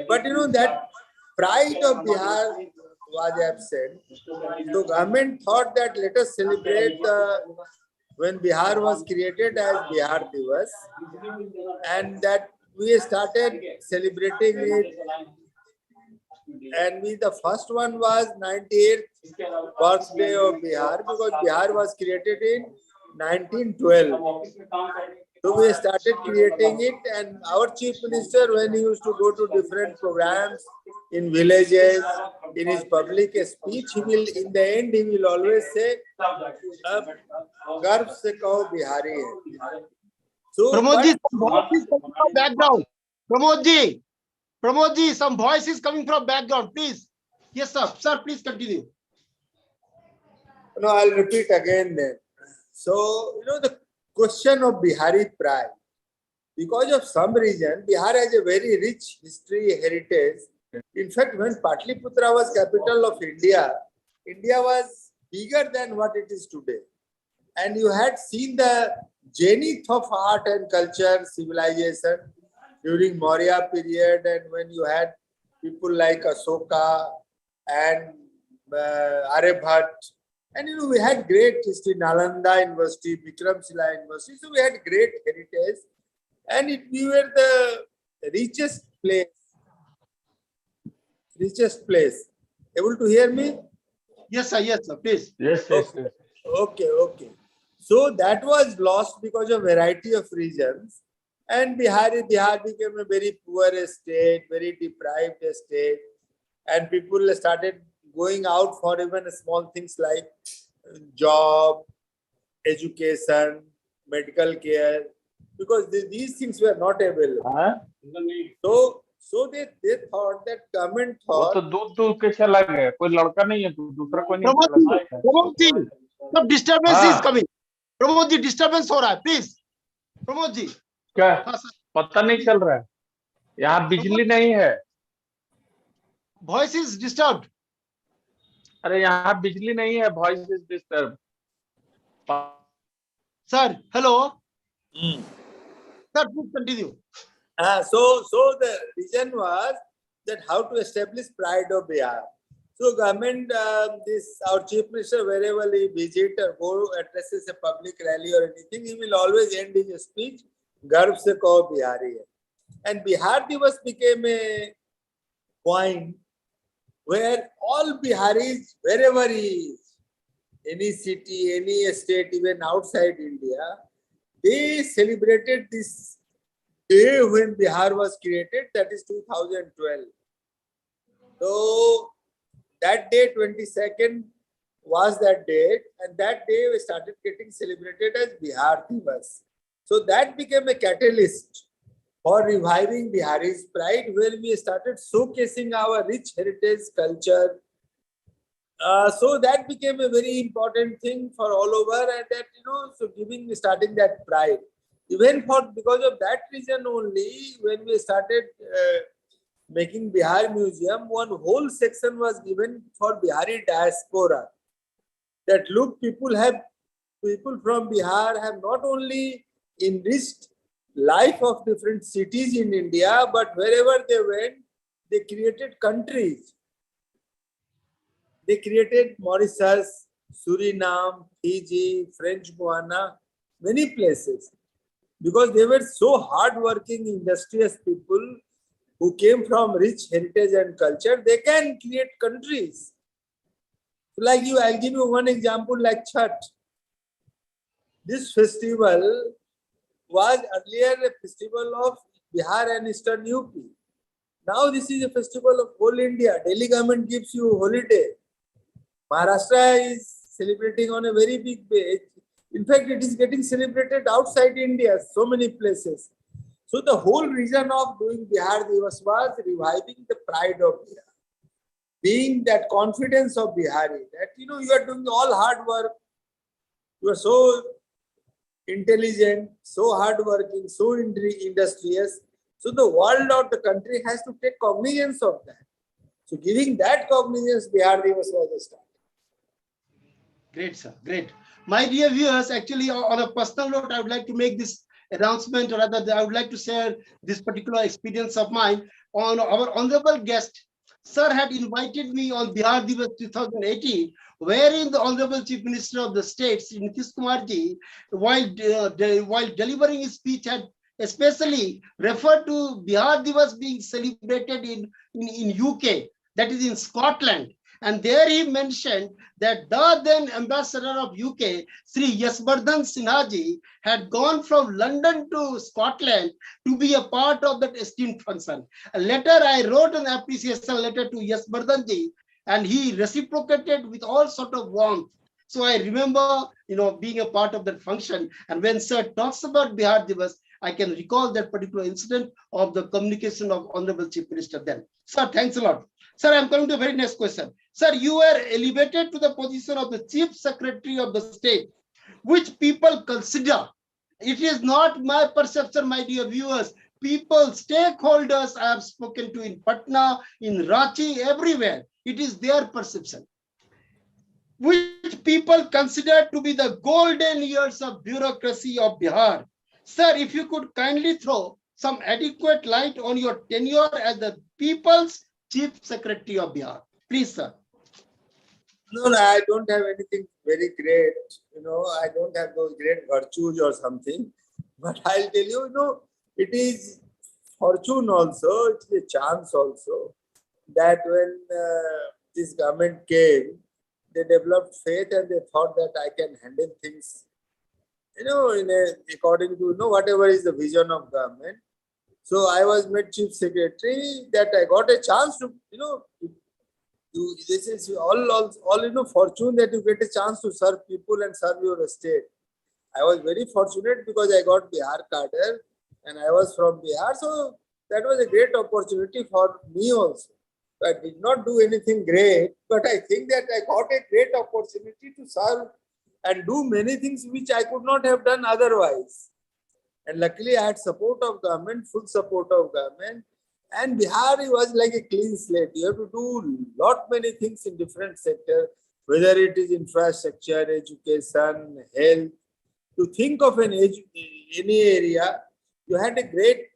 But, that pride of Bihar was absent. So government thought that let us celebrate when Bihar was created as Bihar Divas, and that we started celebrating it. And the first one was 98th birthday of Bihar, because Bihar was created in 1912. So we started creating it, and our chief minister, when he used to go to different programs in villages, in his public speech, in the end, he will always say, "Garv se kaho Bihari hai." So, Pramod ji, some voice is coming from background. Pramod ji, some voice is coming from background. Please, yes, sir. Sir, please continue. No, I'll repeat again then. So, the question of Bihari pride. Because of some reason, Bihar has a very rich history, heritage. In fact, when Patliputra was capital of India, India was bigger than what it is today. And you had seen the zenith of art and culture, civilization during Maurya period, and when you had people like Asoka and Aryabhat. And we had great history, Nalanda University, Vikramshila University. So we had great heritage, and we were the richest place. Able to hear me? Yes, sir, please. Yes, Okay. Okay. So that was lost because of variety of reasons. And Bihar became a very poor state, very deprived state. And people started going out for even small things like job, education, medical care, because these things were not available. हाँ? So they thought that government वो thought. तो दूध दूध के चला गया, कोई लड़का नहीं है, तू दूसरा कोई नहीं चला Pramod ji, some disturbance is हाँ coming. Pramod ji, disturbance हो रहा है, please. Pramod ji. क्या हाँ सर. पता नहीं चल रहा है, यहाँ बिजली नहीं है, Voice is disturbed. अरे यहाँ बिजली नहीं है, voice is disturb. Sir, hello. Sir, please continue. So the reason was that how to establish pride of Bihar. So government, our chief minister, wherever he visit or go addresses a public rally or anything, he will always end his speech, "Garv se kaho Bihari hai." And Bihar Divas became a point where all Biharis, wherever he is, any city, any state, even outside India, they celebrated this day when Bihar was created, that is 2012. So that day, 22nd, was that date, and that day we started getting celebrated as Bihar Divas. So that became a catalyst for reviving Bihari's pride, where we started showcasing our rich heritage culture. So that became a very important thing for all over, and that, so starting that pride. Even because of that reason only, when we started making Bihar Museum, one whole section was given for Bihari diaspora. That look, people from Bihar have not only enriched life of different cities in India, but wherever they went, they created countries. They created Mauritius, Suriname, Fiji, French Guiana, many places. Because they were so hardworking, industrious people who came from rich heritage and culture, they can create countries. Like I'll give you one example like Charcha. This festival was earlier a festival of Bihar and Eastern UP. Now this is a festival of whole India. Delhi government gives you holiday. Maharashtra is celebrating on a very big way. In fact, it is getting celebrated outside India, so many places. So the whole reason of doing Bihar Divas was reviving the pride of Bihar. Being that confidence of Bihari, that you are doing all hard work, you are so intelligent, so hardworking, so industrious. So the world or the country has to take cognizance of that. So giving that cognizance, Bihar Divas was a start. Great, sir. Great. My dear viewers, actually, on a personal note, I would like to make this announcement, or rather, I would like to share this particular experience of mine. On our honorable guest, sir had invited me on Bihar Divas 2018, wherein the Honorable Chief Minister of the State, Nitish Kumar ji, while delivering his speech, had especially referred to Bihar Divas being celebrated in UK, that is in Scotland. And there he mentioned that the then ambassador of UK, Sri Yasvardhan Sinha ji, had gone from London to Scotland to be a part of that esteemed function. Later, I wrote an appreciation letter to Yasvardhan ji, and he reciprocated with all sort of warmth. So I remember, being a part of that function. And when sir talks about Bihar Divas, I can recall that particular incident of the communication of Honorable Chief Minister then. Sir, thanks a lot. Sir, I'm coming to the very next question. Sir, you were elevated to the position of the Chief Secretary of the State, which people consider. It is not my perception, my dear viewers. People, stakeholders I have spoken to in Patna, in Ranchi, everywhere. It is their perception, which people consider to be the golden years of bureaucracy of Bihar. Sir, if you could kindly throw some adequate light on your tenure as the People's Chief Secretary of Bihar. Please, sir. No, I don't have anything very great. I don't have those great virtues or something. But I'll tell you, it is fortune also, it is a chance also, that when this government came, they developed faith and they thought that I can handle things, according to, whatever is the vision of government. So I was made chief secretary, that I got a chance to, this is all, fortune that you get a chance to serve people and serve your state. I was very fortunate because I got Bihar cadre and I was from Bihar. So that was a great opportunity for me also. I did not do anything great, but I think that I got a great opportunity to serve and do many things which I could not have done otherwise. And luckily I had support of government, full support of government. And Bihar was like a clean slate. You have to do lot many things in different sectors, whether it is infrastructure, education, health. To think of any area, you had a great,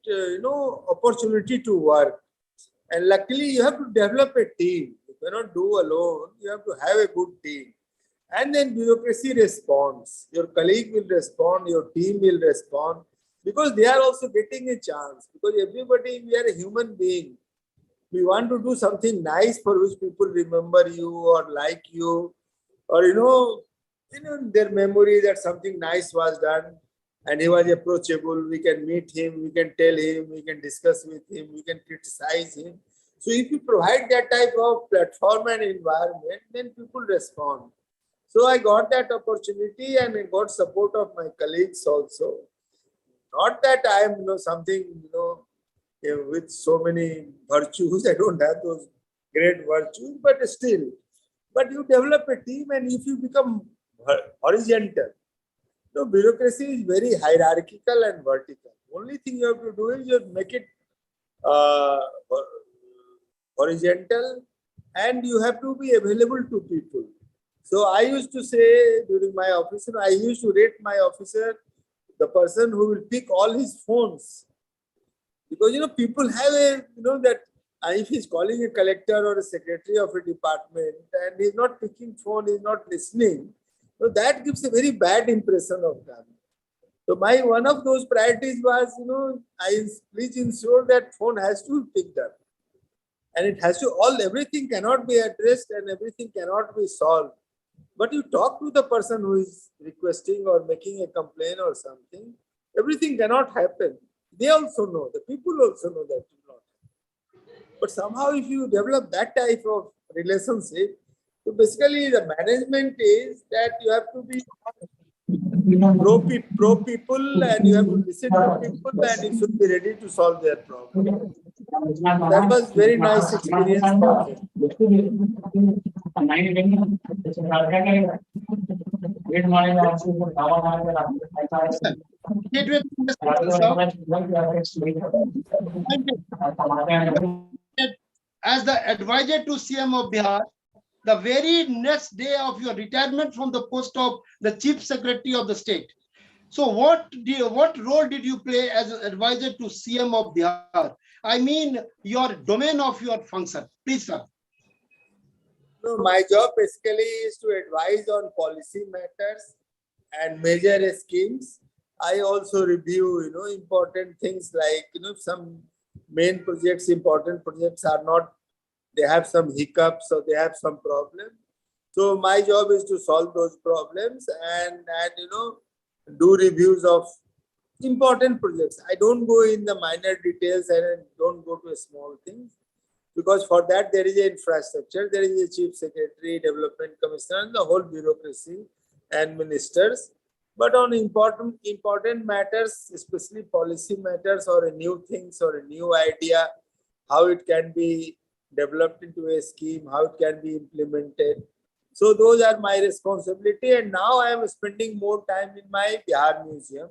opportunity to work. And luckily, you have to develop a team. You cannot do alone. You have to have a good team. And then bureaucracy responds. Your colleague will respond. Your team will respond. Because they are also getting a chance. Because everybody, we are a human being. We want to do something nice for which people remember you or like you. Or, their memory that something nice was done and he was approachable. We can meet him, we can tell him, we can discuss with him, we can criticize him. So if you provide that type of platform and environment, then people respond. So I got that opportunity and I got support of my colleagues also. Not that I am something with so many virtues. I don't have those great virtues, but still. But you develop a team, and if you become horizontal, bureaucracy is very hierarchical and vertical. Only thing you have to do is you make it horizontal, and you have to be available to people. So I used to say during my office, I used to rate my officer the person who will pick all his phones. Because, people have that if he's calling a collector or a secretary of a department and he's not picking phone, he's not listening, so that gives a very bad impression of them. So one of those priorities was, please ensure that phone has to be picked up. And it has to, everything cannot be addressed and everything cannot be solved. But you talk to the person who is requesting or making a complaint or something, everything cannot happen. They also know, the people also know that will not happen. But somehow if you develop that type of relationship, so basically the management is that you have to be pro people and you have to listen to people and you should be ready to solve their problem. That was very nice experience for me. As the advisor to CM of Bihar, the very next day of your retirement from the post of the Chief Secretary of the state. So what role did you play as an advisor to CM of Bihar? I mean, your domain of your function. Please, sir. No, my job basically is to advise on policy matters and major schemes. I also review, important things like, some main projects, important projects are not, they have some hiccups or they have some problems. So my job is to solve those problems and do reviews of important projects. I don't go in the minor details and I don't go to small things. Because for that, there is an infrastructure, there is a chief secretary, development commissioner, and the whole bureaucracy and ministers. But on important matters, especially policy matters or new things or a new idea, how it can be developed into a scheme, how it can be implemented. So those are my responsibility. And now I am spending more time in my Bihar Museum.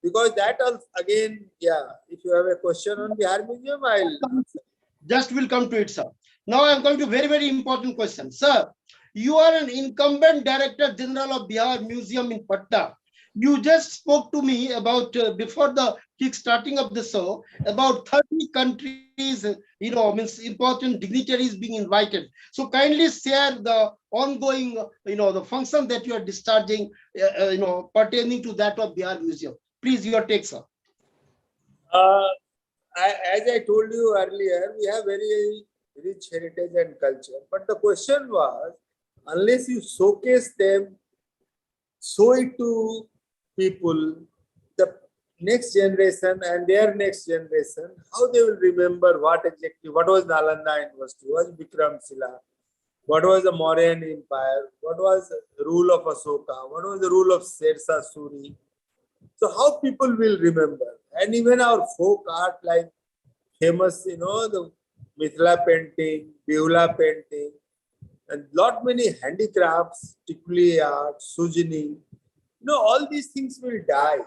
Because that also, again, if you have a question on Bihar Museum, I'll answer. Just will come to it, sir. Now I am going to very, very important question. Sir, you are an incumbent Director General of Bihar Museum in Patna. You just spoke to me about, before the kick-starting of the show, about 30 countries, means important dignitaries being invited. So kindly share the ongoing, the function that you are discharging, pertaining to that of Bihar Museum. Please, your take, sir. As I told you earlier, we have very rich heritage and culture. But the question was, unless you showcase them, show it to people, the next generation and their next generation, how they will remember what exactly, what was Nalanda University, what was Vikramshila, what was the Mauryan Empire, what was the rule of Ashoka, what was the rule of Shershah Suri. So how people will remember? And even our folk art, like famous, the Mithila painting, Bihula painting, and lot many handicrafts, Tikuli art, Sujini, all these things will die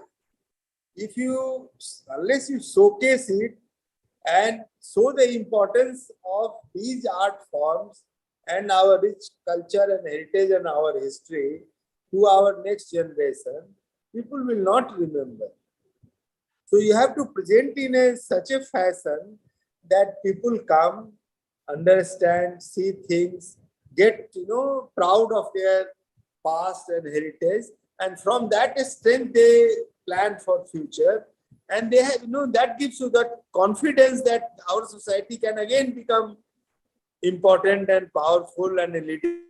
if you, unless you showcase it and show the importance of these art forms and our rich culture and heritage and our history to our next generation, people will not remember. So you have to present in such a fashion that people come, understand, see things, get proud of their past and heritage, and from that strength they plan for future, and they have that gives you that confidence that our society can again become important and powerful and a leading.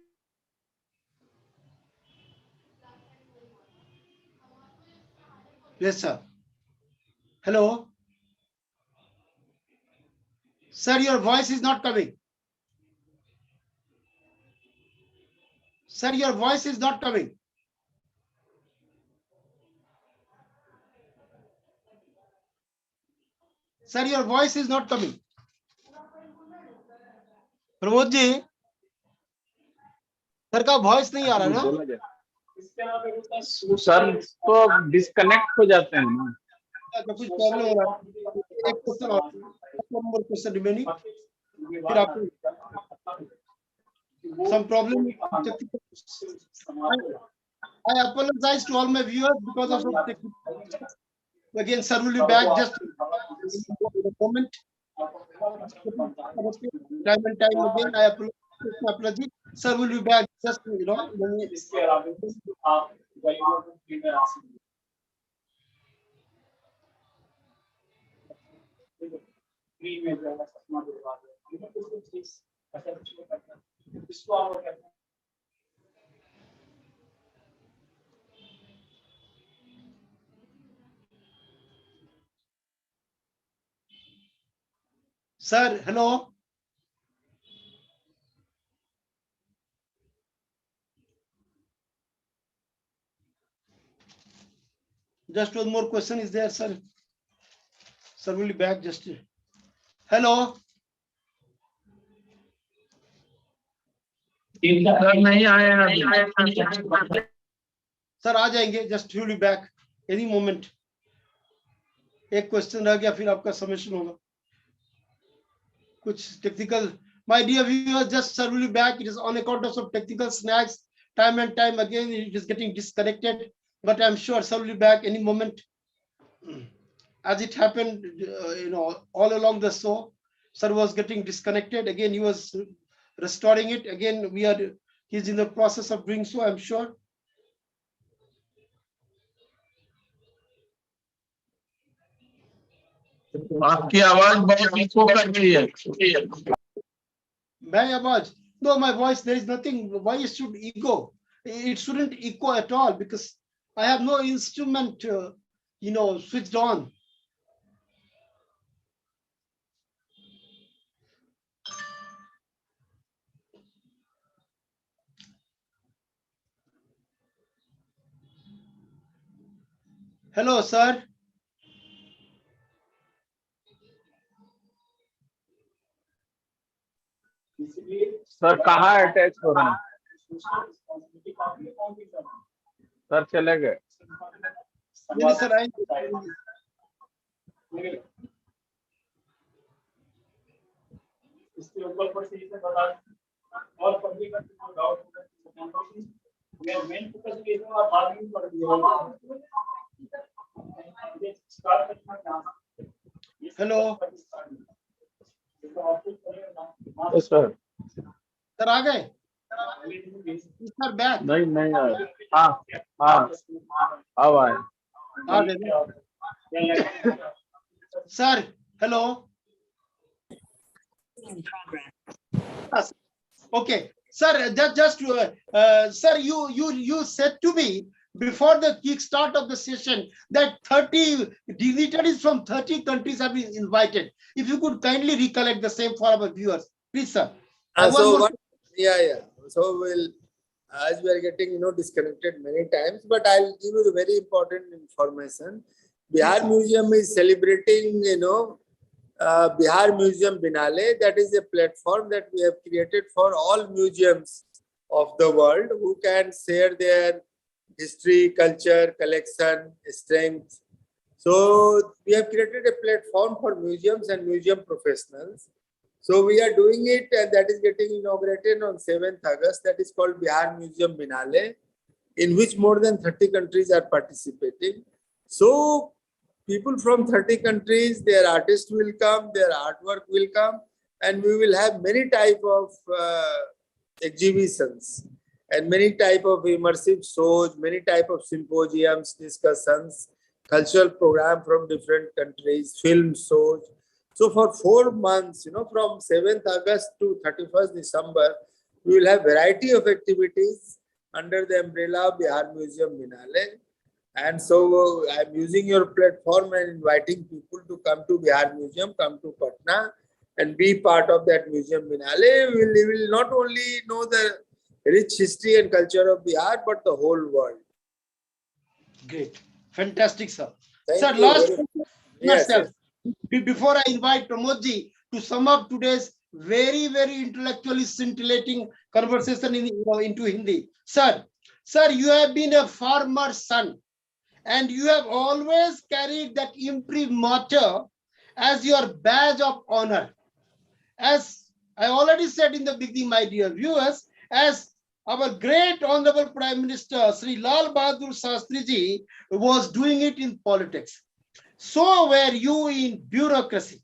Yes, sir. Hello. Sir, your voice is not coming. Sir, your voice is not coming. Sir, your voice is not coming. Pramod ji, sir का voice नहीं आ रहा ना? बोला जाए sir तो disconnect हो जाते हैं ना, कुछ प्रॉब्लम हो रहा है. एक क्वेश्चन और, नंबर क्वेश्चन रिमेनिंग, फिर आपको some problem. I apologize to all my viewers because of some technical. Again, sir will be back just in a moment. Time and time again, I apologize. Sir will be back just Sir, hello. Just one more question is there, sir. Sir will be back just. Hello. Sir नहीं आया sir आ जाएंगे, just will be back any moment. एक question रह गया, फिर आपका submission होगा. कुछ technical, my dear viewers, just sir will be back. It is on account of some technical snags. Time and time again, it is getting disconnected. But I'm sure sir will be back any moment. As it happened, all along the show, sir was getting disconnected. Again, he was restoring it. Again, he's in the process of doing so, I'm sure. आपकी आवाज बहुत eco कर रही है. My आवाज, no, my voice, there is nothing. Why it should echo? It shouldn't echo at all because I have no instrument, switched on. Hello, sir. Sir कहाँ attach हो रहे हैं? सर चले गए. Yes, sir, इसके ऊपर पर से इसे बता और पब्लिक का डाउट मैं मेन फोकस ये है और बाद में पढ़ दिया स्टार्ट करना. हेलो सर सर आ गए सर बैक नहीं आया. हाँ अब आए. आ गए sir. Hello. Okay, Sir, sir, you said to me before the kickstart of the session that 30 dignitaries from 30 countries have been invited. If you could kindly recollect the same for our viewers, please, sir. And one So more. what? Yeah. So we'll, as we are getting disconnected many times, but I'll give you the very important information. Bihar Museum is celebrating Bihar Museum Binale. That is a platform that we have created for all museums of the world who can share their history, culture, collection, strength. So we have created a platform for museums and museum professionals. So we are doing it, and that is getting inaugurated on 7th August. That is called Bihar Museum Binale, in which more than 30 countries are participating. So people from 30 countries, their artists will come, their artwork will come, and we will have many type of exhibitions and many type of immersive shows, many type of symposiums, discussions, cultural program from different countries, film shows. So for 4 months, from 7th August to 31st December, we will have variety of activities under the umbrella of Bihar Museum Binale. And so I'm using your platform and inviting people to come to Bihar Museum, come to Patna and be part of that museum Binale. We will not only know the rich history and culture of Bihar, but the whole world. Great. Fantastic, sir. Thank Sir, you last very question much. to Yes, myself. yes. Before I invite Pramodji to sum up today's very, very intellectually scintillating conversation into Hindi. Sir, you have been a farmer's son, and you have always carried that imprimatur as your badge of honor. As I already said in the beginning, my dear viewers, as our great honorable Prime Minister Sri Lal Bahadur Shastri ji was doing it in politics, so were you in bureaucracy.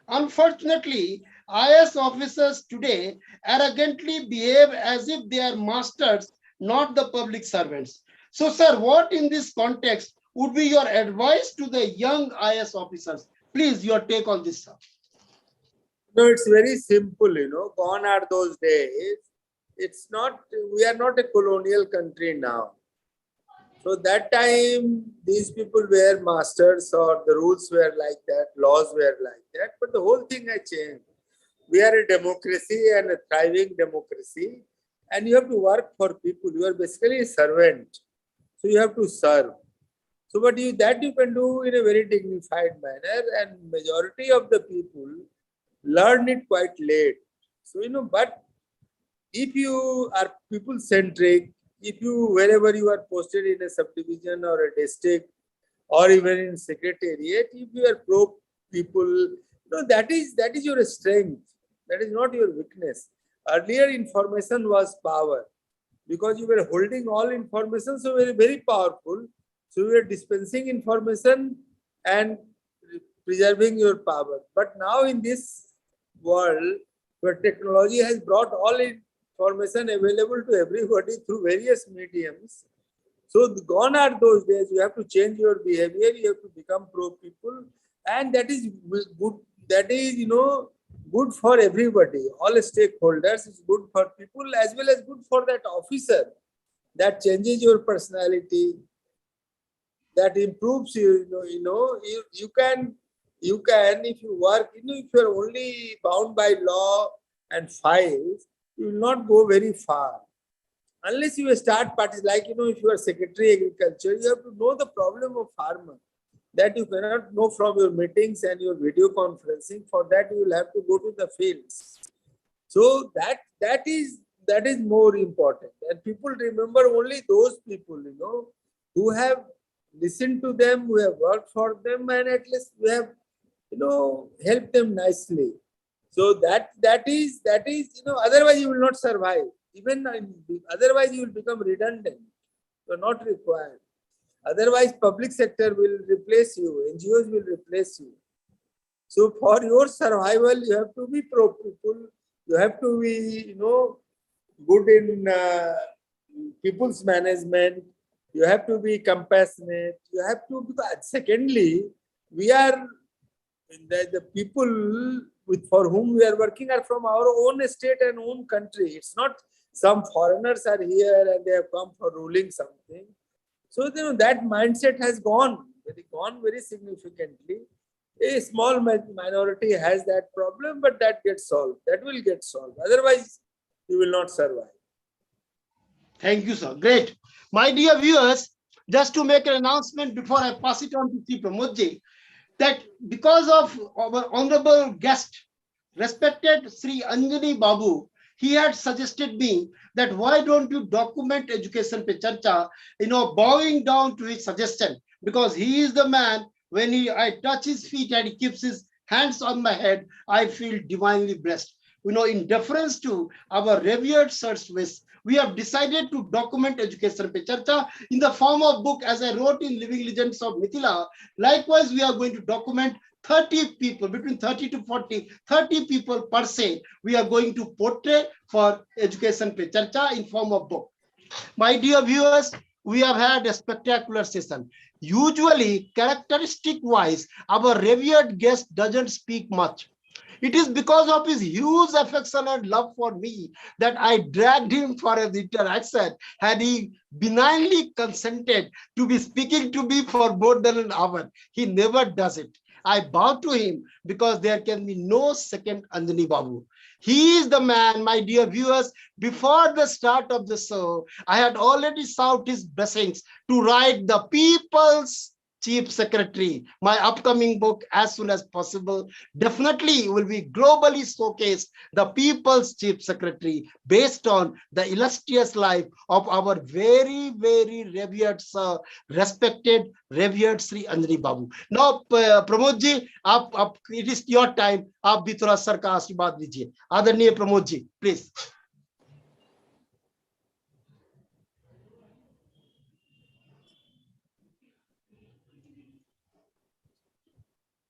Unfortunately, IS officers today arrogantly behave as if they are masters, not the public servants. So, sir, what in this context would be your advice to the young IS officers? Please, your take on this, sir. No, it's very simple, Gone are those days. It's not, we are not a colonial country now. So that time, these people were masters, or the rules were like that, laws were like that. But the whole thing has changed. We are a democracy and a thriving democracy, and you have to work for people. You are basically a servant. So you have to serve. So but you can do in a very dignified manner, and majority of the people learn it quite late. So, but if you are people centric, if you, wherever you are posted in a subdivision or a district or even in secretariat, if you are pro people, that is your strength. That is not your weakness. Earlier, information was power, because you were holding all information, so very, very powerful. So you were dispensing information and preserving your power. But now in this world, where technology has brought all information available to everybody through various mediums, so gone are those days. You have to change your behavior. You have to become pro people, and that is good. That is good for everybody, all stakeholders. It's good for people as well as good for that officer. That changes your personality. That improves you. You can if you work. If you are only bound by law and files, you will not go very far. Unless you start parties, like if you are secretary agriculture, you have to know the problem of farmer. That you cannot know from your meetings and your video conferencing. For that, you will have to go to the fields. So that is more important. And people remember only those people, who have listened to them, who have worked for them, and at least we have, helped them nicely. So that is, otherwise you will not survive. Even otherwise you will become redundant. You are not required. Otherwise, public sector will replace you, NGOs will replace you. So for your survival, you have to be pro people. You have to be, good in people's management. You have to be compassionate. You have to. Secondly, we are the people for whom we are working are from our own state and own country. It's not some foreigners are here and they have come for ruling something. So that mindset has gone very significantly. A small minority has that problem, but that gets solved. That will get solved. Otherwise, you will not survive. Thank you, sir. Great. My dear viewers, just to make an announcement before I pass it on to Sri Pramodji, that because of our honorable guest, respected Sri Anjani Babu, he had suggested me that why don't you document Education Pe Charcha, bowing down to his suggestion, because he is the man, when I touch his feet and he keeps his hands on my head, I feel divinely blessed. In deference to our revered sir's wish, we have decided to document Education Pe Charcha in the form of book, as I wrote in Living Legends of Mithila. Likewise, we are going to document 30 people, between 30 to 40, 30 people per se, we are going to portray for Education Pe Charcha in form of book. My dear viewers, we have had a spectacular session. Usually, characteristic-wise, our revered guest doesn't speak much. It is because of his huge affection and love for me that I dragged him for an interaction. Had he benignly consented to be speaking to me for more than an hour, he never does it. I bow to him because there can be no second Anjani Babu. He is the man, my dear viewers. Before the start of the show, I had already sought his blessings to write the People's Chief Secretary, my upcoming book, as soon as possible. Definitely will be globally showcased, the People's Chief Secretary, based on the illustrious life of our very, very revered sir, respected, revered Sri Anjani Babu. Now, Pramod ji, it is your time. आप भी थोड़ा sir का आशीर्वाद लीजिए. आदरणीय Pramod ji, please.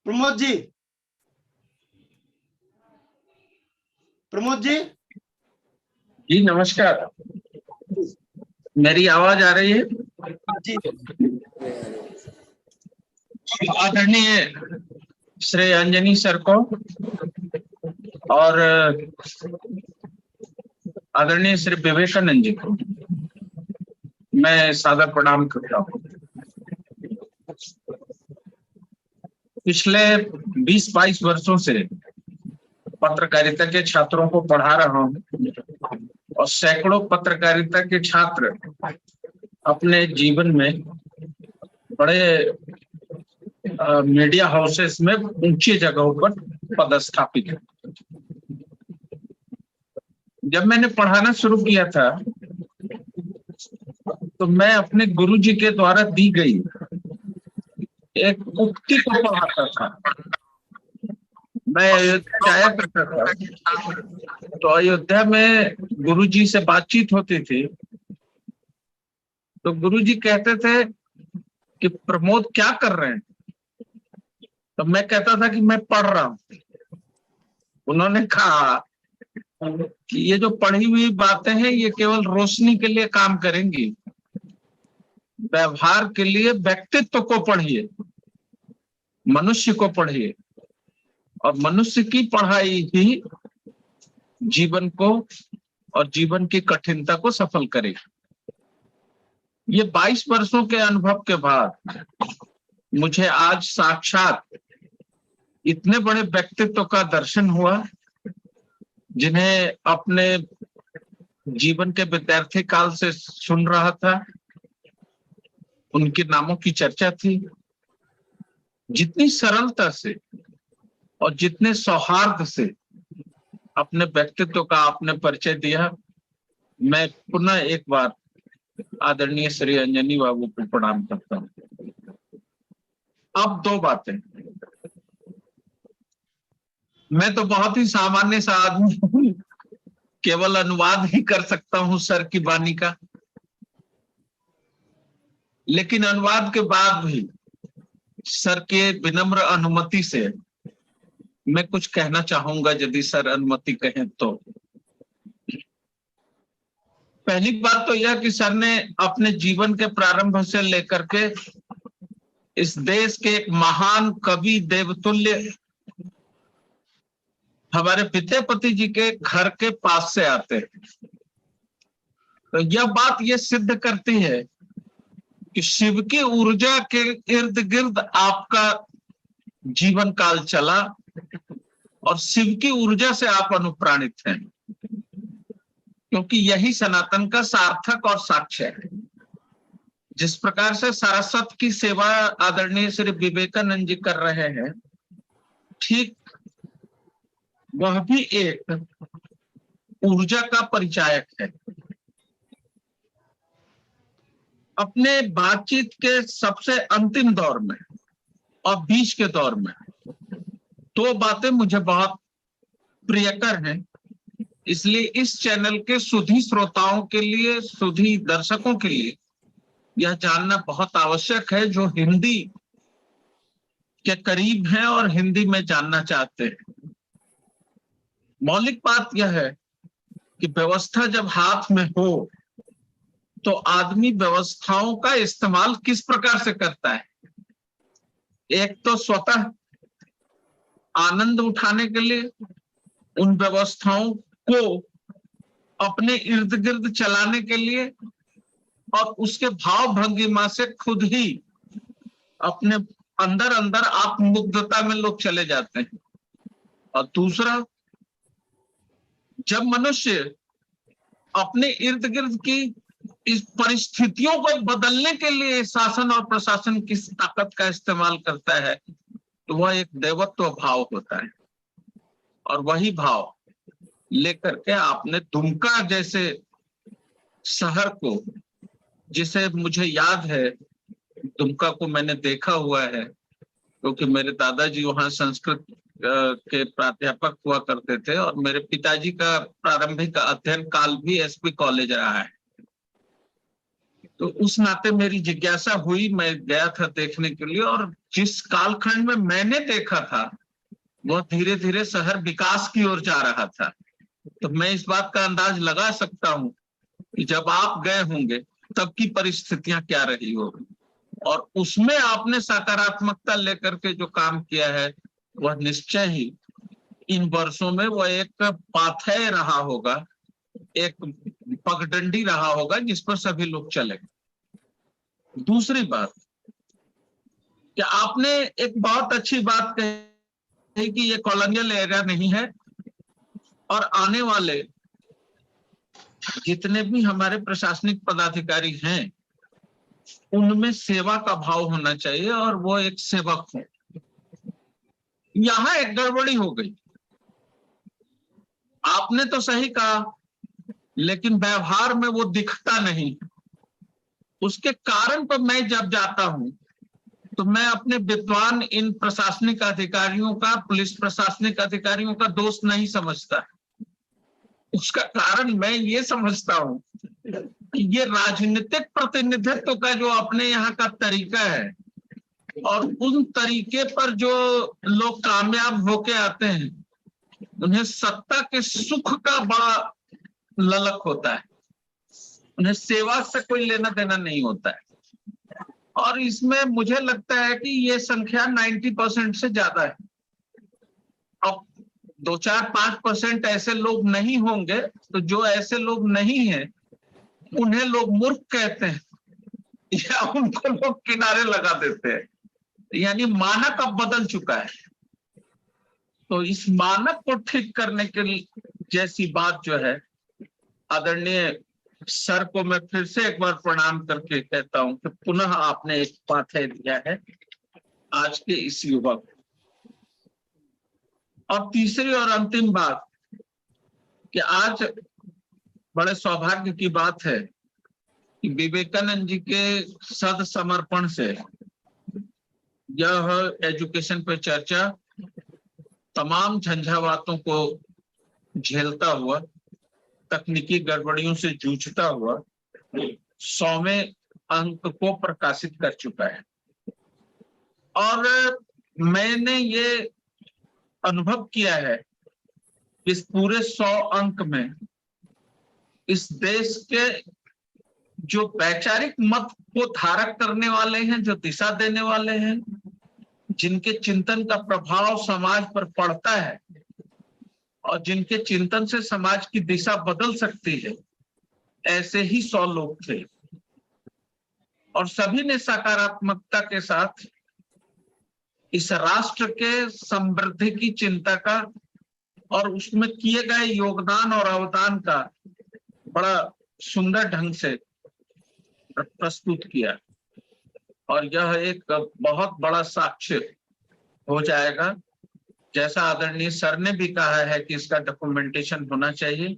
Pramod ji, जी नमस्कार. मेरी आवाज आ रही है? जी. आदरणीय श्री अंजनी सर को और आदरणीय श्री विवेकानंद जी को मैं सादर प्रणाम करता हूँ. पिछले 20-22 वर्षों से पत्रकारिता के छात्रों को पढ़ा रहा हूँ और सैकड़ों पत्रकारिता के छात्र अपने जीवन में बड़े मीडिया हाउसेस में ऊंची जगहों पर पदस्थापित है. जब मैंने पढ़ाना शुरू किया था तो मैं अपने गुरुजी के द्वारा दी गई एक उक्ति को पढ़ाता था. मैं अयोध्या जाया करता था तो अयोध्या में गुरुजी से बातचीत होती थी तो गुरुजी कहते थे कि प्रमोद क्या कर रहे हैं, तो मैं कहता था कि मैं पढ़ रहा हूं. उन्होंने कहा कि ये जो पढ़ी हुई बातें हैं ये केवल रोशनी के लिए काम करेंगी, व्यवहार के लिए व्यक्तित्व को पढ़िए, मनुष्य को पढ़िए और मनुष्य की पढ़ाई ही जीवन को और जीवन की कठिनता को सफल करेगी. ये 22 वर्षों के अनुभव के बाद मुझे आज साक्षात इतने बड़े व्यक्तित्व का दर्शन हुआ जिन्हें अपने जीवन के विद्यार्थी काल से सुन रहा था. उनके नामों की चर्चा थी. जितनी सरलता से और जितने सौहार्द से अपने व्यक्तित्व का आपने परिचय दिया, मैं पुनः एक बार आदरणीय श्री अंजनी बाबू को प्रणाम करता हूँ. अब दो बातें. मैं तो बहुत ही सामान्य सा आदमी हूँ, केवल अनुवाद ही कर सकता हूँ सर की वाणी का, लेकिन अनुवाद के बाद भी सर के विनम्र अनुमति से मैं कुछ कहना चाहूंगा, यदि सर अनुमति कहें तो. पहली बात तो यह कि सर ने अपने जीवन के प्रारंभ से लेकर के इस देश के एक महान कवि देवतुल्य हमारे विद्यापति जी के घर के पास से आते हैं. तो यह बात ये सिद्ध करती है कि शिव की ऊर्जा के इर्द गिर्द आपका जीवन काल चला और शिव की ऊर्जा से आप अनुप्राणित हैं, क्योंकि यही सनातन का सार्थक और साक्ष्य है। जिस प्रकार से सारस्वत की सेवा आदरणीय श्री विवेकानंद जी कर रहे हैं, ठीक वह भी एक ऊर्जा का परिचायक है। अपने बातचीत के सबसे अंतिम दौर में और बीच के दौर में दो बातें मुझे बहुत प्रियकर हैं, इसलिए इस चैनल के सुधी श्रोताओं के लिए, सुधी दर्शकों के लिए यह जानना बहुत आवश्यक है, जो हिंदी के करीब हैं और हिंदी में जानना चाहते हैं। मौलिक बात यह है कि व्यवस्था जब हाथ में हो तो आदमी व्यवस्थाओं का इस्तेमाल किस प्रकार से करता है। एक तो स्वतः आनंद उठाने के लिए उन व्यवस्थाओं को अपने इर्द गिर्द चलाने के लिए, और उसके भाव भंगिमा से खुद ही अपने अंदर अंदर आत्ममुग्धता में लोग चले जाते हैं। और दूसरा, जब मनुष्य अपने इर्द गिर्द की इस परिस्थितियों को बदलने के लिए शासन और प्रशासन की ताकत का इस्तेमाल करता है, तो वह एक देवत्व भाव होता है। और वही भाव लेकर के आपने दुमका जैसे शहर को, जिसे मुझे याद है, दुमका को मैंने देखा हुआ है क्योंकि मेरे दादाजी वहां संस्कृत के प्राध्यापक हुआ करते थे और मेरे पिताजी का प्रारंभिक अध्ययन काल भी एसपी कॉलेज रहा है। तो उस नाते मेरी जिज्ञासा हुई, मैं गया था देखने के लिए, और जिस कालखंड में मैंने देखा था वह धीरे धीरे शहर विकास की ओर जा रहा था। तो मैं इस बात का अंदाज लगा सकता हूं कि जब आप गए होंगे तब की परिस्थितियां क्या रही होगी, और उसमें आपने सकारात्मकता लेकर के जो काम किया है वह निश्चय ही इन वर्षों में वह एक पाथेय रहा होगा, एक पगडंडी रहा होगा जिस पर सभी लोग चले। दूसरी बात कि आपने एक बहुत अच्छी बात कही कि ये कॉलोनियल एरिया नहीं है, और आने वाले जितने भी हमारे प्रशासनिक पदाधिकारी हैं उनमें सेवा का भाव होना चाहिए और वो एक सेवक हो। यहां एक गड़बड़ी हो गई। आपने तो सही कहा, लेकिन व्यवहार में वो दिखता नहीं। उसके कारण पर मैं जब जाता हूं तो मैं अपने विद्वान इन प्रशासनिक अधिकारियों का, पुलिस प्रशासनिक अधिकारियों का दोष नहीं समझता। उसका कारण मैं ये समझता हूं कि ये राजनीतिक प्रतिनिधित्व का जो अपने यहाँ का तरीका है, और उन तरीके पर जो लोग कामयाब होके आते हैं, उन्हें सत्ता के सुख का बड़ा ललक होता है, उन्हें सेवा से कोई लेना देना नहीं होता है। और इसमें मुझे लगता है कि ये संख्या 90% से ज्यादा है। अब 2-4-5% ऐसे लोग नहीं होंगे, तो जो ऐसे लोग नहीं हैं उन्हें लोग मूर्ख कहते हैं या उनको लोग किनारे लगा देते हैं। यानी मानक अब बदल चुका है। तो इस मानक को ठीक करने के जैसी बात जो है, आदरणीय सर को मैं फिर से एक बार प्रणाम करके कहता हूं कि पुनः आपने एक पाथेय दिया है आज के इस युवा को। और तीसरी और अंतिम बात कि आज बड़े सौभाग्य की बात है कि विवेकानंद जी के सद समर्पण से यह एजुकेशन पे चर्चा तमाम झंझावातों को झेलता हुआ, तकनीकी गड़बड़ियों से जूझता हुआ 100वें अंक को प्रकाशित कर चुका है। और मैंने ये अनुभव किया है इस पूरे 100 अंक में इस देश के जो वैचारिक मत को धारक करने वाले हैं, जो दिशा देने वाले हैं, जिनके चिंतन का प्रभाव समाज पर पड़ता है और जिनके चिंतन से समाज की दिशा बदल सकती है, ऐसे ही 100 लोग थे और सभी ने सकारात्मकता के साथ इस राष्ट्र के समृद्धि की चिंता का और उसमें किए गए योगदान और अवदान का बड़ा सुंदर ढंग से प्रस्तुत किया। और यह एक बहुत बड़ा साक्ष्य हो जाएगा, जैसा आदरणीय सर ने भी कहा है कि इसका डॉक्यूमेंटेशन होना चाहिए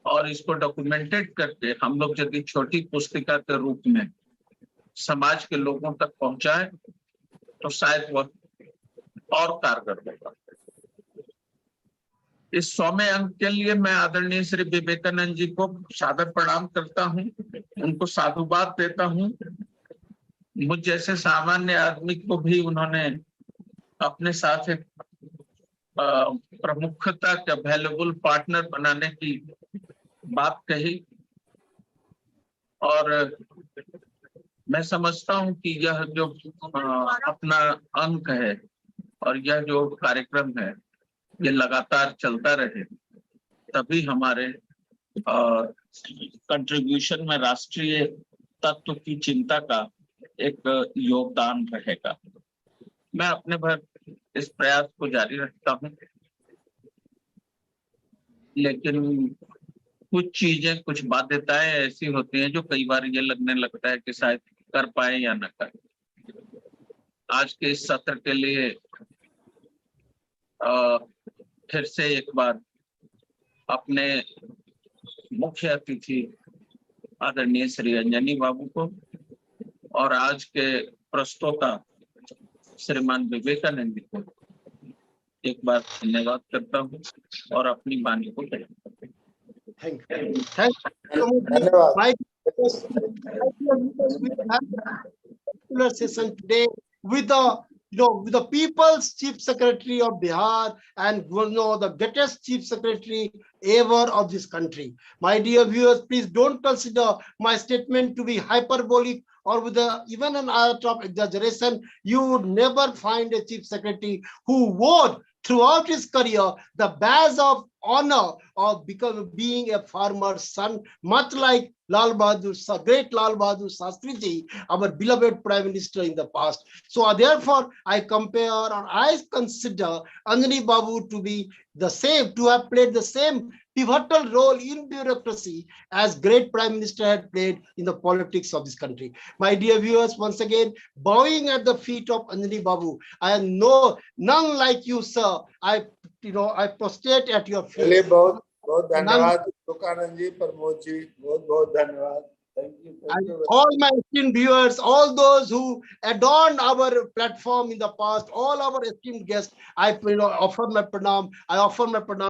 और इसको डॉक्यूमेंटेड करके हम लोग यदि छोटी पुस्तिका के रूप में समाज के लोगों तक पहुंचाए तो शायद वह और कारगर होगा। इस 100वें अंक के लिए मैं आदरणीय श्री विवेकानंद जी को सादर प्रणाम करता हूं, उनको साधुवाद देता हूं। मुझ जैसे सामान्य आदमी को भी उन्होंने अपने साथ एक प्रमुखता का वैल्यूबल पार्टनर बनाने की बात कही और मैं समझता हूं कि यह जो अपना अंक है और यह जो कार्यक्रम है ये लगातार चलता रहे, तभी हमारे कंट्रीब्यूशन में राष्ट्रीय तत्व की चिंता का एक योगदान रहेगा। मैं अपने भर इस प्रयास को जारी रखता हूं, लेकिन कुछ चीजें, कुछ बाध्यताएं ऐसी होती हैं जो कई बार ये लगने लगता है कि शायद कर पाए या न करें। आज के इस सत्र के लिए फिर से एक बार अपने मुख्य अतिथि आदरणीय श्री अंजनी बाबू को और आज के प्रस्तोता श्रीमान विवेकानंद जी को एक बार धन्यवाद करता हूँ और अपनी वाणी को Thank you. Thank you. धन्यवाद। My particular session today with the people's chief secretary of Bihar and the greatest chief secretary ever of this country. My dear viewers, please don't consider my statement to be hyperbolic or with even an iota of exaggeration. You would never find a chief secretary who would throughout his career the badge of honor of being a farmer's son, much like great Lal Bahadur Shastri ji, our beloved Prime Minister in the past. So therefore, I compare or I consider Anjani Babu to be the same, to have played the same pivotal role in bureaucracy as great Prime Minister had played in the politics of this country. My dear viewers, once again, bowing at the feet of Anjani Babu, I am none like you, sir. I prostrate at your feet. चलिए, बहुत बहुत धन्यवाद विवेकानंद जी, प्रमोद जी, बहुत बहुत धन्यवाद। Thank you. And all my esteemed viewers, all those who adorned our platform in the past, all our esteemed guests, I offer my pranam.